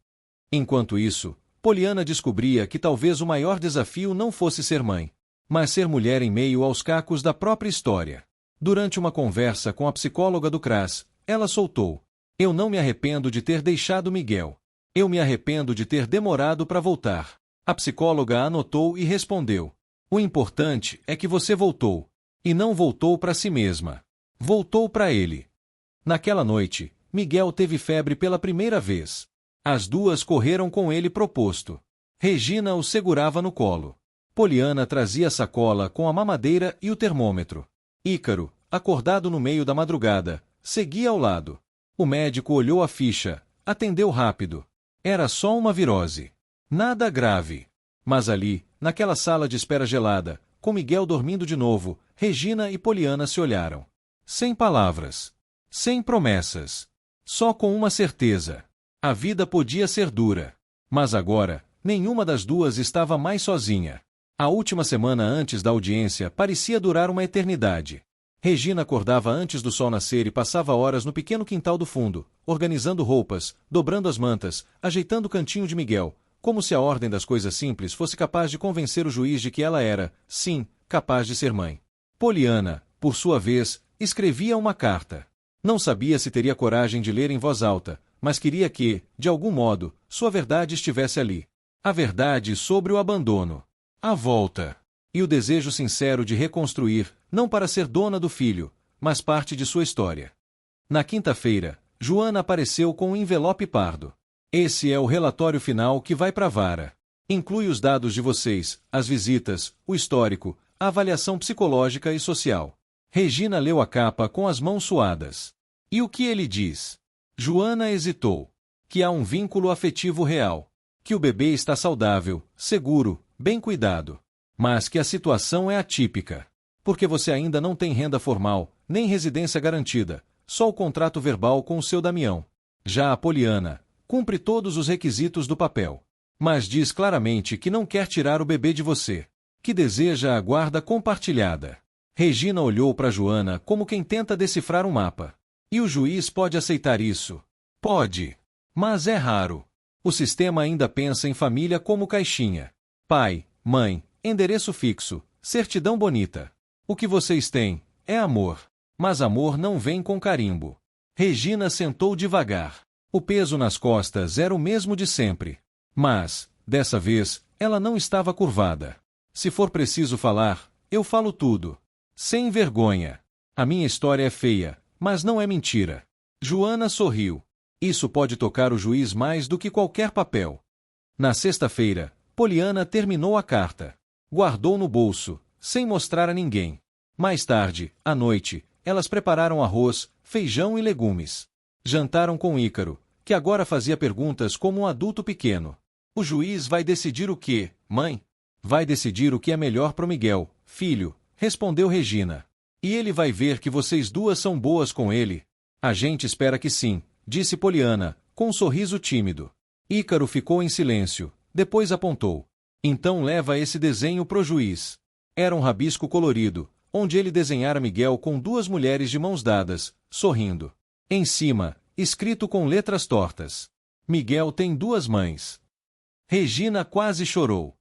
Enquanto isso, Poliana descobria que talvez o maior desafio não fosse ser mãe, mas ser mulher em meio aos cacos da própria história. Durante uma conversa com a psicóloga do CRAS, ela soltou: Eu não me arrependo de ter deixado Miguel. Eu me arrependo de ter demorado para voltar. A psicóloga anotou e respondeu: O importante é que você voltou. E não voltou para si mesma. Voltou para ele. Naquela noite, Miguel teve febre pela primeira vez. As duas correram com ele pro posto. Regina o segurava no colo. Poliana trazia a sacola com a mamadeira e o termômetro. Ícaro, acordado no meio da madrugada, seguia ao lado. O médico olhou a ficha, atendeu rápido. Era só uma virose. Nada grave. Mas ali, naquela sala de espera gelada, com Miguel dormindo de novo, Regina e Poliana se olharam. Sem palavras. Sem promessas. Só com uma certeza. A vida podia ser dura. Mas agora, nenhuma das duas estava mais sozinha. A última semana antes da audiência parecia durar uma eternidade. Regina acordava antes do sol nascer e passava horas no pequeno quintal do fundo, organizando roupas, dobrando as mantas, ajeitando o cantinho de Miguel, como se a ordem das coisas simples fosse capaz de convencer o juiz de que ela era, sim, capaz de ser mãe. Poliana, por sua vez, escrevia uma carta. Não sabia se teria coragem de ler em voz alta, mas queria que, de algum modo, sua verdade estivesse ali. A verdade sobre o abandono. A volta. E o desejo sincero de reconstruir, não para ser dona do filho, mas parte de sua história. Na quinta-feira, Joana apareceu com um envelope pardo. Esse é o relatório final que vai para a vara. Inclui os dados de vocês, as visitas, o histórico, a avaliação psicológica e social. Regina leu a capa com as mãos suadas. E o que ele diz? Joana hesitou. Que há um vínculo afetivo real. Que o bebê está saudável, seguro, bem cuidado. Mas que a situação é atípica. Porque você ainda não tem renda formal, nem residência garantida, só o contrato verbal com o seu Damião. Já a Poliana cumpre todos os requisitos do papel. Mas diz claramente que não quer tirar o bebê de você. Que deseja a guarda compartilhada. Regina olhou para Joana como quem tenta decifrar um mapa. E o juiz pode aceitar isso? Pode. Mas é raro. O sistema ainda pensa em família como caixinha. Pai, mãe, endereço fixo, certidão bonita. O que vocês têm é amor. Mas amor não vem com carimbo. Regina sentou devagar. O peso nas costas era o mesmo de sempre. Mas, dessa vez, ela não estava curvada. Se for preciso falar, eu falo tudo. Sem vergonha. A minha história é feia, mas não é mentira. Joana sorriu. Isso pode tocar o juiz mais do que qualquer papel. Na sexta-feira, Poliana terminou a carta. Guardou no bolso, sem mostrar a ninguém. Mais tarde, à noite, elas prepararam arroz, feijão e legumes. Jantaram com Ícaro, que agora fazia perguntas como um adulto pequeno. O juiz vai decidir o quê, mãe? Vai decidir o que é melhor pro Miguel, filho, respondeu Regina. E ele vai ver que vocês duas são boas com ele. A gente espera que sim, disse Poliana, com um sorriso tímido. Ícaro ficou em silêncio, depois apontou. Então leva esse desenho pro juiz. Era um rabisco colorido, onde ele desenhara Miguel com duas mulheres de mãos dadas, sorrindo. Em cima, escrito com letras tortas. Miguel tem duas mães. Regina quase chorou.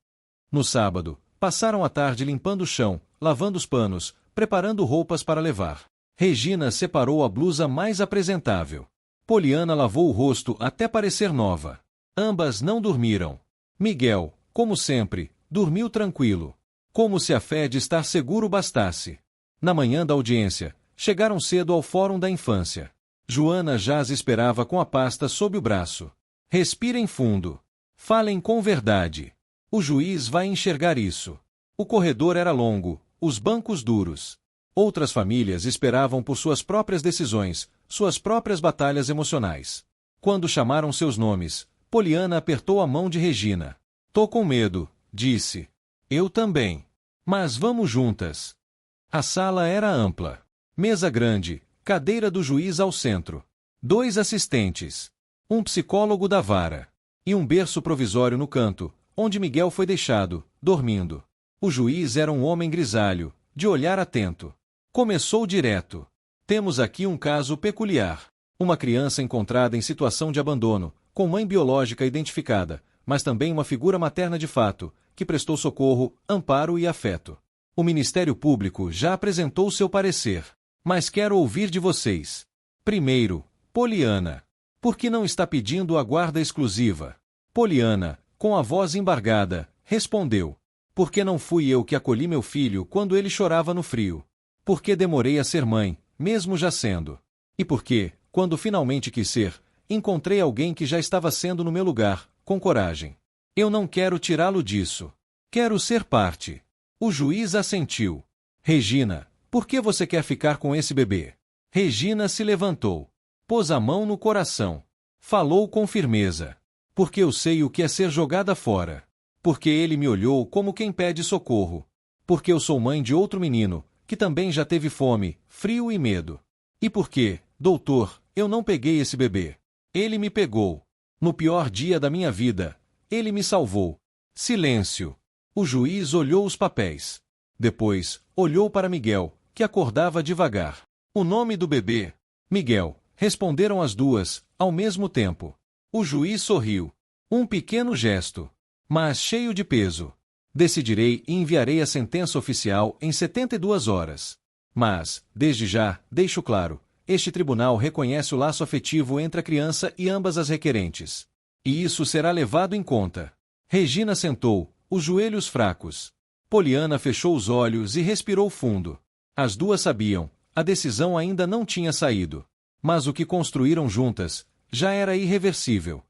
No sábado, passaram a tarde limpando o chão, lavando os panos, preparando roupas para levar. Regina separou a blusa mais apresentável. Poliana lavou o rosto até parecer nova. Ambas não dormiram. Miguel, como sempre, dormiu tranquilo. Como se a fé de estar seguro bastasse. Na manhã da audiência, chegaram cedo ao Fórum da Infância. Joana já as esperava com a pasta sob o braço. Respirem fundo. Falem com verdade. O juiz vai enxergar isso. O corredor era longo, os bancos duros. Outras famílias esperavam por suas próprias decisões, suas próprias batalhas emocionais. Quando chamaram seus nomes, Poliana apertou a mão de Regina. Tô com medo, disse. Eu também. Mas vamos juntas. A sala era ampla. Mesa grande, cadeira do juiz ao centro. 2 assistentes. Um psicólogo da vara. E um berço provisório no canto, onde Miguel foi deixado, dormindo. O juiz era um homem grisalho, de olhar atento. Começou direto. Temos aqui um caso peculiar. Uma criança encontrada em situação de abandono, com mãe biológica identificada, mas também uma figura materna de fato, que prestou socorro, amparo e afeto. O Ministério Público já apresentou seu parecer. Mas quero ouvir de vocês. Primeiro, Poliana. Por que não está pedindo a guarda exclusiva? Poliana, com a voz embargada, respondeu. Porque não fui eu que acolhi meu filho quando ele chorava no frio. Porque demorei a ser mãe, mesmo já sendo. E porque, quando finalmente quis ser, encontrei alguém que já estava sendo no meu lugar, com coragem. Eu não quero tirá-lo disso. Quero ser parte. O juiz assentiu. Regina, por que você quer ficar com esse bebê? Regina se levantou. Pôs a mão no coração. Falou com firmeza. Porque eu sei o que é ser jogada fora. Porque ele me olhou como quem pede socorro. Porque eu sou mãe de outro menino, que também já teve fome, frio e medo. E porque, doutor, Eu não peguei esse bebê. Ele me pegou. No pior dia da minha vida, ele me salvou. Silêncio. O juiz olhou os papéis. Depois, olhou para Miguel, que acordava devagar. O nome do bebê? Miguel, responderam as duas, ao mesmo tempo. O juiz sorriu. Um pequeno gesto, mas cheio de peso. Decidirei e enviarei a sentença oficial em 72 horas. Mas, desde já, deixo claro, este tribunal reconhece o laço afetivo entre a criança e ambas as requerentes. E isso será levado em conta. Regina sentou, os joelhos fracos. Poliana fechou os olhos e respirou fundo. As duas sabiam, a decisão ainda não tinha saído. Mas o que construíram juntas já era irreversível.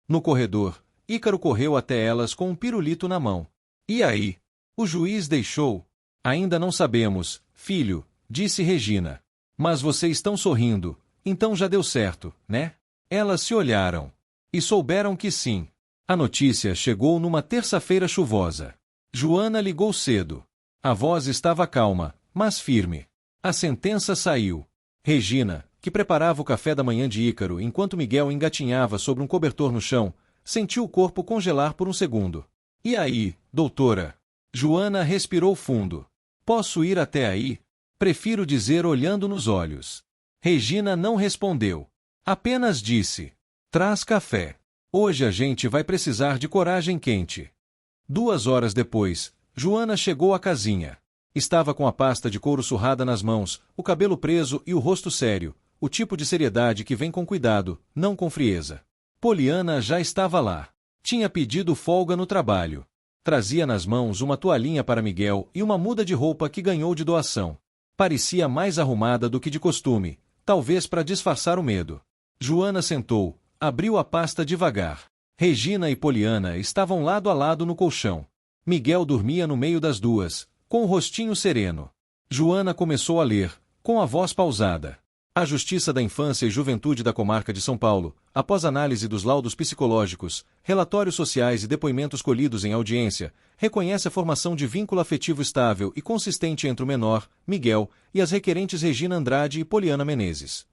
No corredor, Ícaro correu até elas com um pirulito na mão. E aí? O juiz deixou. Ainda não sabemos, filho, disse Regina. Mas vocês estão sorrindo, então já deu certo, né? Elas se olharam. E souberam que sim. A notícia chegou numa terça-feira chuvosa. Joana ligou cedo. A voz estava calma, mas firme. A sentença saiu. Regina, que preparava o café da manhã de Ícaro enquanto Miguel engatinhava sobre um cobertor no chão, sentiu o corpo congelar por um segundo. E aí, doutora? Joana respirou fundo. Posso ir até aí? Prefiro dizer olhando nos olhos. Regina não respondeu. Apenas disse. Traz café. Hoje a gente vai precisar de coragem quente. 2 horas depois, Joana chegou à casinha. Estava com a pasta de couro surrada nas mãos, o cabelo preso e o rosto sério, o tipo de seriedade que vem com cuidado, não com frieza. Poliana já estava lá. Tinha pedido folga no trabalho. Trazia nas mãos uma toalhinha para Miguel e uma muda de roupa que ganhou de doação. Parecia mais arrumada do que de costume, talvez para disfarçar o medo. Joana sentou, abriu a pasta devagar. Regina e Poliana estavam lado a lado no colchão. Miguel dormia no meio das duas, com o rostinho sereno. Joana começou a ler, com a voz pausada. A Justiça da Infância e Juventude da Comarca de São Paulo, após análise dos laudos psicológicos, relatórios sociais e depoimentos colhidos em audiência, reconhece a formação de vínculo afetivo estável e consistente entre o menor, Miguel, e as requerentes Regina Andrade e Poliana Menezes.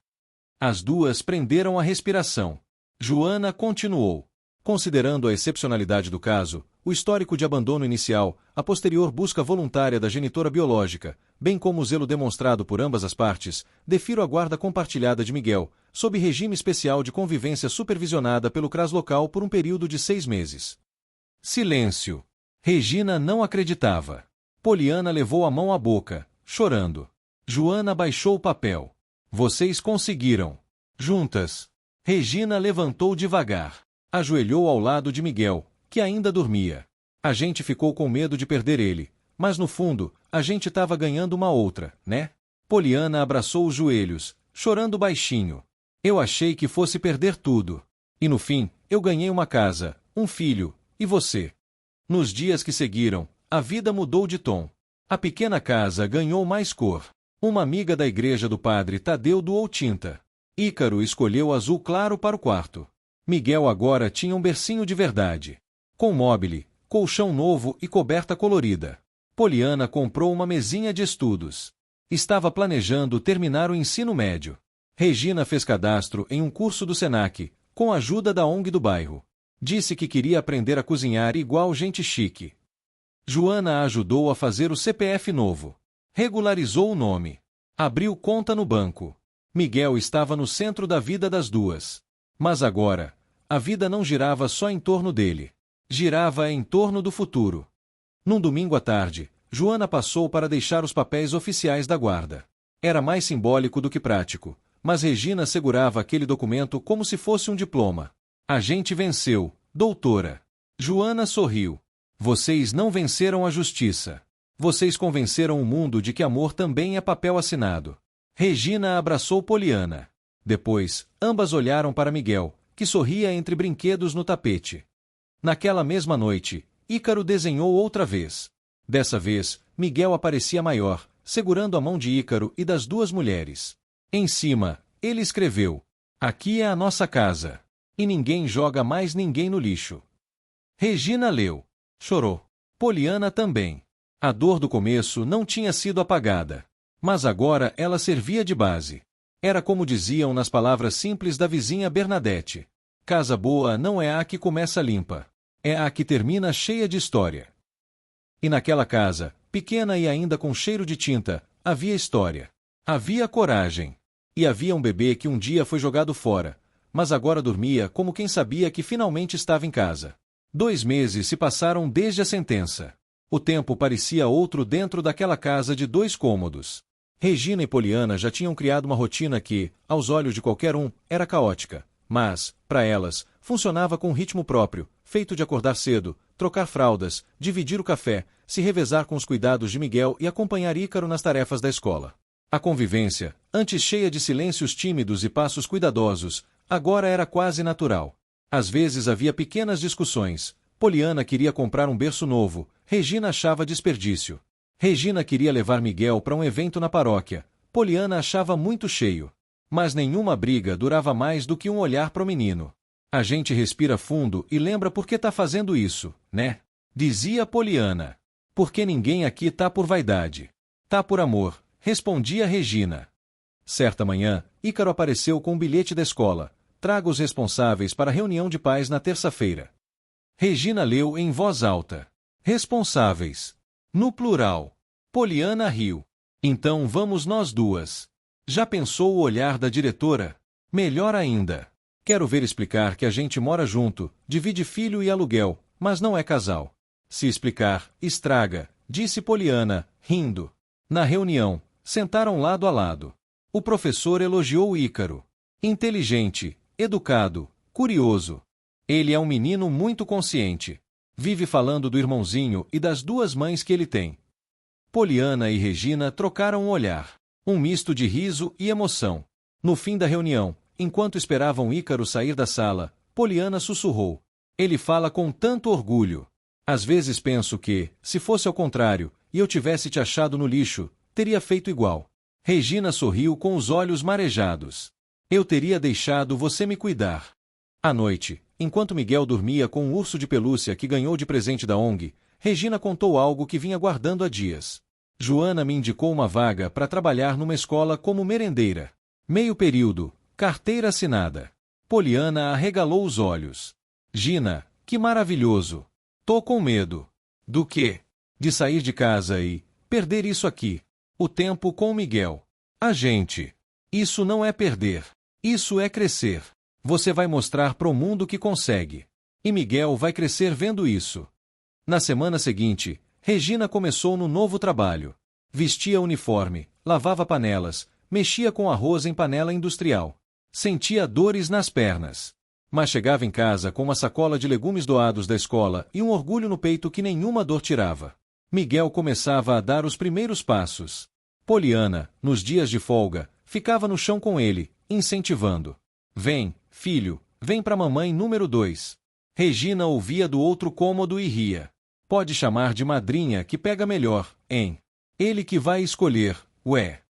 As duas prenderam a respiração. Joana continuou. Considerando a excepcionalidade do caso, o histórico de abandono inicial, a posterior busca voluntária da genitora biológica, bem como o zelo demonstrado por ambas as partes, defiro a guarda compartilhada de Miguel, sob regime especial de convivência supervisionada pelo CRAS local por um período de 6 meses. Silêncio. Regina não acreditava. Poliana levou a mão à boca, chorando. Joana baixou o papel. Vocês conseguiram. Juntas. Regina levantou devagar. Ajoelhou ao lado de Miguel, que ainda dormia. A gente ficou com medo de perder ele, mas no fundo, a gente estava ganhando uma outra, né? Poliana abraçou os joelhos, chorando baixinho. Eu achei que fosse perder tudo. E no fim, eu ganhei uma casa, um filho, e você. Nos dias que seguiram, a vida mudou de tom. A pequena casa ganhou mais cor. Uma amiga da igreja do padre Tadeu doou tinta. Ícaro escolheu azul claro para o quarto. Miguel agora tinha um bercinho de verdade. Com móbile, colchão novo e coberta colorida. Poliana comprou uma mesinha de estudos. Estava planejando terminar o ensino médio. Regina fez cadastro em um curso do Senac, com a ajuda da ONG do bairro. Disse que queria aprender a cozinhar igual gente chique. Joana a ajudou a fazer o CPF novo. Regularizou o nome. Abriu conta no banco. Miguel estava no centro da vida das duas. Mas agora, a vida não girava só em torno dele. Girava em torno do futuro. Num domingo à tarde, Joana passou para deixar os papéis oficiais da guarda. Era mais simbólico do que prático, mas Regina segurava aquele documento como se fosse um diploma. A gente venceu, doutora. Joana sorriu. Vocês não venceram a justiça. Vocês convenceram o mundo de que amor também é papel assinado. Regina abraçou Poliana. Depois, ambas olharam para Miguel, que sorria entre brinquedos no tapete. Naquela mesma noite, Ícaro desenhou outra vez. Dessa vez, Miguel aparecia maior, segurando a mão de Ícaro e das duas mulheres. Em cima, ele escreveu: "Aqui é a nossa casa. E ninguém joga mais ninguém no lixo." Regina leu. Chorou. Poliana também. A dor do começo não tinha sido apagada. Mas agora ela servia de base. Era como diziam nas palavras simples da vizinha Bernadette. Casa boa não é a que começa limpa. É a que termina cheia de história. E naquela casa, pequena e ainda com cheiro de tinta, havia história. Havia coragem. E havia um bebê que um dia foi jogado fora, mas agora dormia como quem sabia que finalmente estava em casa. 2 meses se passaram desde a sentença. O tempo parecia outro dentro daquela casa de 2 cômodos. Regina e Poliana já tinham criado uma rotina que, aos olhos de qualquer um, era caótica, mas, para elas, funcionava com um ritmo próprio, feito de acordar cedo, trocar fraldas, dividir o café, se revezar com os cuidados de Miguel e acompanhar Ícaro nas tarefas da escola. A convivência, antes cheia de silêncios tímidos e passos cuidadosos, agora era quase natural. Às vezes havia pequenas discussões. Poliana queria comprar um berço novo, Regina achava desperdício. Regina queria levar Miguel para um evento na paróquia, Poliana achava muito cheio. Mas nenhuma briga durava mais do que um olhar para o menino. A gente respira fundo e lembra por que tá fazendo isso, né? Dizia Poliana. Porque ninguém aqui tá por vaidade. Tá por amor, respondia Regina. Certa manhã, Ícaro apareceu com um bilhete da escola. Traga os responsáveis para a reunião de pais na terça-feira. Regina leu em voz alta. Responsáveis. No plural. Poliana riu. Então vamos nós duas. Já pensou o olhar da diretora? Melhor ainda. Quero ver explicar que a gente mora junto, divide filho e aluguel, mas não é casal. Se explicar, estraga, disse Poliana, rindo. Na reunião, sentaram lado a lado. O professor elogiou Ícaro. Inteligente, educado, curioso. Ele é um menino muito consciente. Vive falando do irmãozinho e das 2 mães que ele tem. Poliana e Regina trocaram um olhar. Um misto de riso e emoção. No fim da reunião, enquanto esperavam Ícaro sair da sala, Poliana sussurrou. Ele fala com tanto orgulho. Às vezes penso que, se fosse ao contrário, e eu tivesse te achado no lixo, teria feito igual. Regina sorriu com os olhos marejados. Eu teria deixado você me cuidar. À noite, enquanto Miguel dormia com um urso de pelúcia que ganhou de presente da ONG, Regina contou algo que vinha guardando há dias. Joana me indicou uma vaga para trabalhar numa escola como merendeira. Meio período, carteira assinada. Poliana arregalou os olhos. Gina, que maravilhoso. Tô com medo. Do quê? De sair de casa e perder isso aqui. O tempo com Miguel. A gente. Isso não é perder. Isso é crescer. Você vai mostrar pro mundo que consegue. E Miguel vai crescer vendo isso. Na semana seguinte, Regina começou no novo trabalho. Vestia uniforme, lavava panelas, mexia com arroz em panela industrial. Sentia dores nas pernas. Mas chegava em casa com uma sacola de legumes doados da escola e um orgulho no peito que nenhuma dor tirava. Miguel começava a dar os primeiros passos. Poliana, nos dias de folga, ficava no chão com ele, incentivando. Vem, filho, vem pra mamãe número 2. Regina ouvia do outro cômodo e ria. Pode chamar de madrinha que pega melhor, hein? Ele que vai escolher, ué.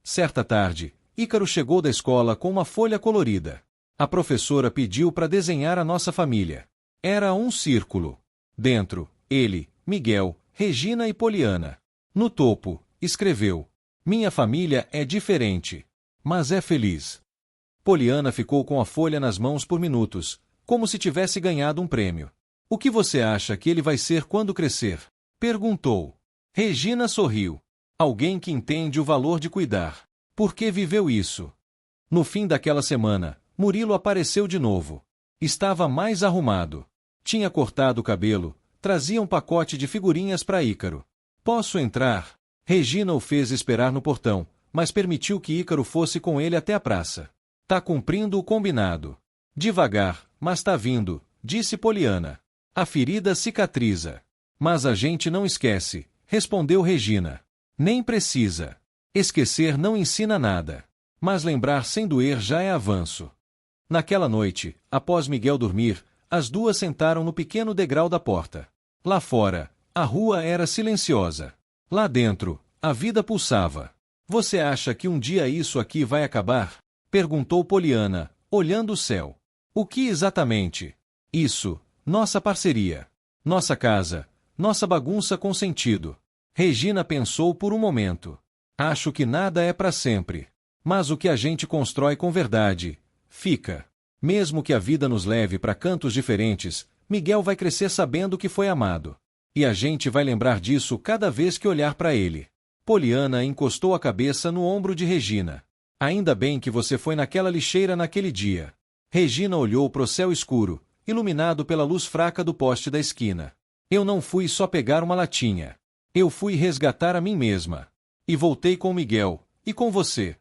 Certa tarde, Ícaro chegou da escola com uma folha colorida. A professora pediu para desenhar a nossa família. Era um círculo. Dentro, ele, Miguel, Regina e Poliana. No topo, escreveu: Minha família é diferente, mas é feliz. Poliana ficou com a folha nas mãos por minutos, como se tivesse ganhado um prêmio. O que você acha que ele vai ser quando crescer? Perguntou. Regina sorriu. Alguém que entende o valor de cuidar. Porque viveu isso. No fim daquela semana, Murilo apareceu de novo. Estava mais arrumado. Tinha cortado o cabelo, trazia um pacote de figurinhas para Ícaro. Posso entrar? Regina o fez esperar no portão, mas permitiu que Ícaro fosse com ele até a praça. Tá cumprindo o combinado. Devagar, mas tá vindo, disse Poliana. A ferida cicatriza. Mas a gente não esquece, respondeu Regina. Nem precisa. Esquecer não ensina nada. Mas lembrar sem doer já é avanço. Naquela noite, após Miguel dormir, as 2 sentaram no pequeno degrau da porta. Lá fora, a rua era silenciosa. Lá dentro, a vida pulsava. Você acha que um dia isso aqui vai acabar? Perguntou Poliana, olhando o céu. O que exatamente? Isso, nossa parceria. Nossa casa, nossa bagunça com sentido. Regina pensou por um momento. Acho que nada é para sempre. Mas o que a gente constrói com verdade, fica. Mesmo que a vida nos leve para cantos diferentes, Miguel vai crescer sabendo que foi amado. E a gente vai lembrar disso cada vez que olhar para ele. Poliana encostou a cabeça no ombro de Regina. Ainda bem que você foi naquela lixeira naquele dia. Regina olhou para o céu escuro, iluminado pela luz fraca do poste da esquina. Eu não fui só pegar uma latinha. Eu fui resgatar a mim mesma. E voltei com Miguel, e com você.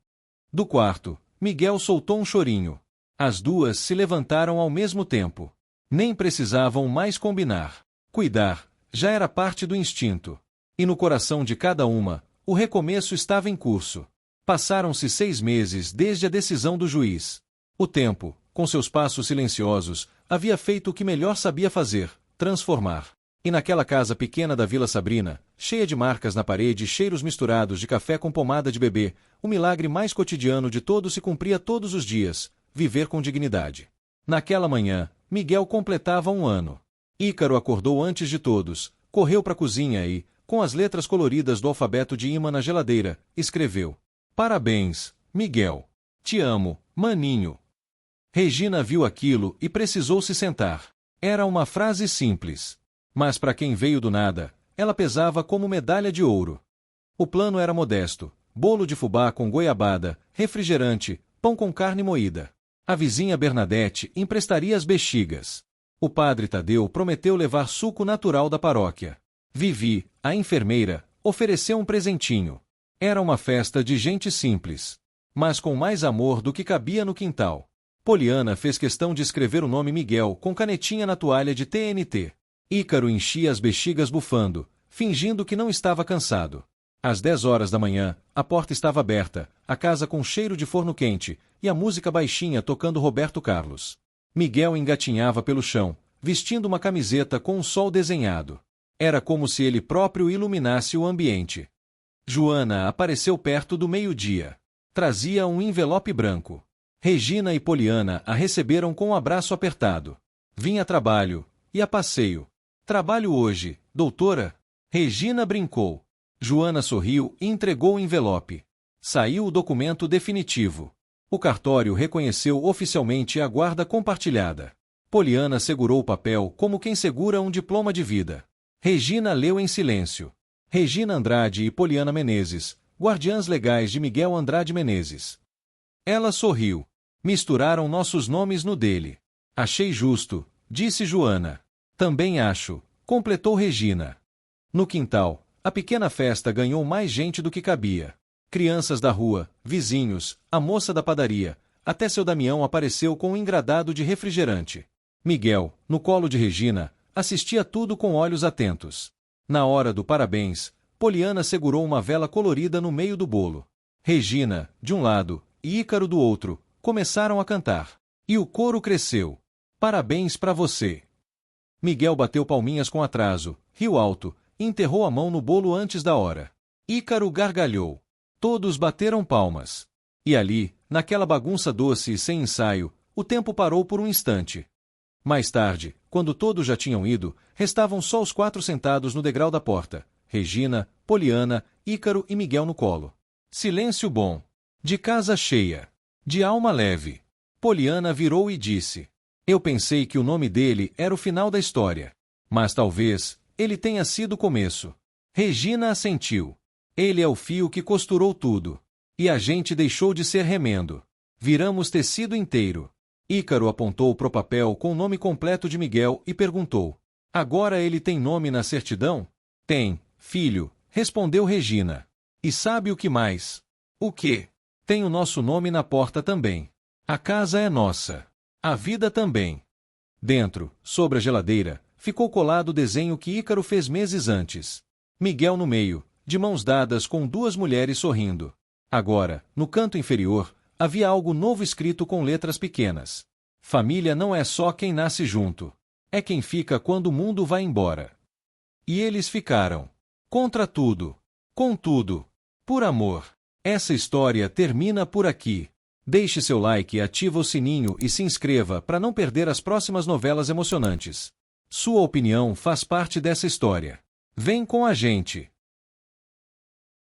Do quarto, Miguel soltou um chorinho. As duas se levantaram ao mesmo tempo. Nem precisavam mais combinar. Cuidar, já era parte do instinto. E no coração de cada uma, o recomeço estava em curso. Passaram-se 6 meses desde a decisão do juiz. O tempo, com seus passos silenciosos, havia feito o que melhor sabia fazer, transformar. E naquela casa pequena da Vila Sabrina, cheia de marcas na parede e cheiros misturados de café com pomada de bebê, o milagre mais cotidiano de todos se cumpria todos os dias, viver com dignidade. Naquela manhã, Miguel completava 1 ano. Ícaro acordou antes de todos, correu para a cozinha e, com as letras coloridas do alfabeto de imã na geladeira, escreveu: Parabéns, Miguel. Te amo, maninho. Regina viu aquilo e precisou se sentar. Era uma frase simples. Mas para quem veio do nada, ela pesava como medalha de ouro. O plano era modesto: bolo de fubá com goiabada, refrigerante, pão com carne moída. A vizinha Bernadette emprestaria as bexigas. O padre Tadeu prometeu levar suco natural da paróquia. Vivi, a enfermeira, ofereceu um presentinho. Era uma festa de gente simples, mas com mais amor do que cabia no quintal. Poliana fez questão de escrever o nome Miguel com canetinha na toalha de TNT. Ícaro enchia as bexigas bufando, fingindo que não estava cansado. Às 10 horas da manhã, a porta estava aberta, a casa com cheiro de forno quente, e a música baixinha tocando Roberto Carlos. Miguel engatinhava pelo chão, vestindo uma camiseta com um sol desenhado. Era como se ele próprio iluminasse o ambiente. Joana apareceu perto do meio-dia. Trazia um envelope branco. Regina e Poliana a receberam com um abraço apertado. Vinha a trabalho, e a passeio. Trabalho hoje, doutora? Regina brincou. Joana sorriu e entregou o envelope. Saiu o documento definitivo. O cartório reconheceu oficialmente a guarda compartilhada. Poliana segurou o papel como quem segura um diploma de vida. Regina leu em silêncio. Regina Andrade e Poliana Menezes, guardiãs legais de Miguel Andrade Menezes. Ela sorriu. Misturaram nossos nomes no dele. Achei justo, disse Joana. Também acho, completou Regina. No quintal, a pequena festa ganhou mais gente do que cabia. Crianças da rua, vizinhos, a moça da padaria, até seu Damião apareceu com um engradado de refrigerante. Miguel, no colo de Regina, assistia tudo com olhos atentos. Na hora do parabéns, Poliana segurou uma vela colorida no meio do bolo. Regina, de um lado, e Ícaro do outro, começaram a cantar. E o coro cresceu. Parabéns para você. Miguel bateu palminhas com atraso, riu alto, e enterrou a mão no bolo antes da hora. Ícaro gargalhou. Todos bateram palmas. E ali, naquela bagunça doce e sem ensaio, o tempo parou por um instante. Mais tarde, quando todos já tinham ido, restavam só os 4 sentados no degrau da porta: Regina, Poliana, Ícaro e Miguel no colo. Silêncio bom. De casa cheia. De alma leve. Poliana virou e disse: Eu pensei que o nome dele era o final da história. Mas talvez ele tenha sido o começo. Regina assentiu. Ele é o fio que costurou tudo. E a gente deixou de ser remendo. Viramos tecido inteiro. Ícaro apontou pro papel com o nome completo de Miguel e perguntou: Agora ele tem nome na certidão? Tem, filho, respondeu Regina. E sabe o que mais? O quê? Tem o nosso nome na porta também. A casa é nossa. A vida também. Dentro, sobre a geladeira, ficou colado o desenho que Ícaro fez meses antes. Miguel no meio, de mãos dadas com 2 mulheres sorrindo. Agora, no canto inferior, havia algo novo escrito com letras pequenas. Família não é só quem nasce junto. É quem fica quando o mundo vai embora. E eles ficaram. Contra tudo. Com tudo. Por amor. Essa história termina por aqui. Deixe seu like, ativa o sininho e se inscreva para não perder as próximas novelas emocionantes. Sua opinião faz parte dessa história. Vem com a gente!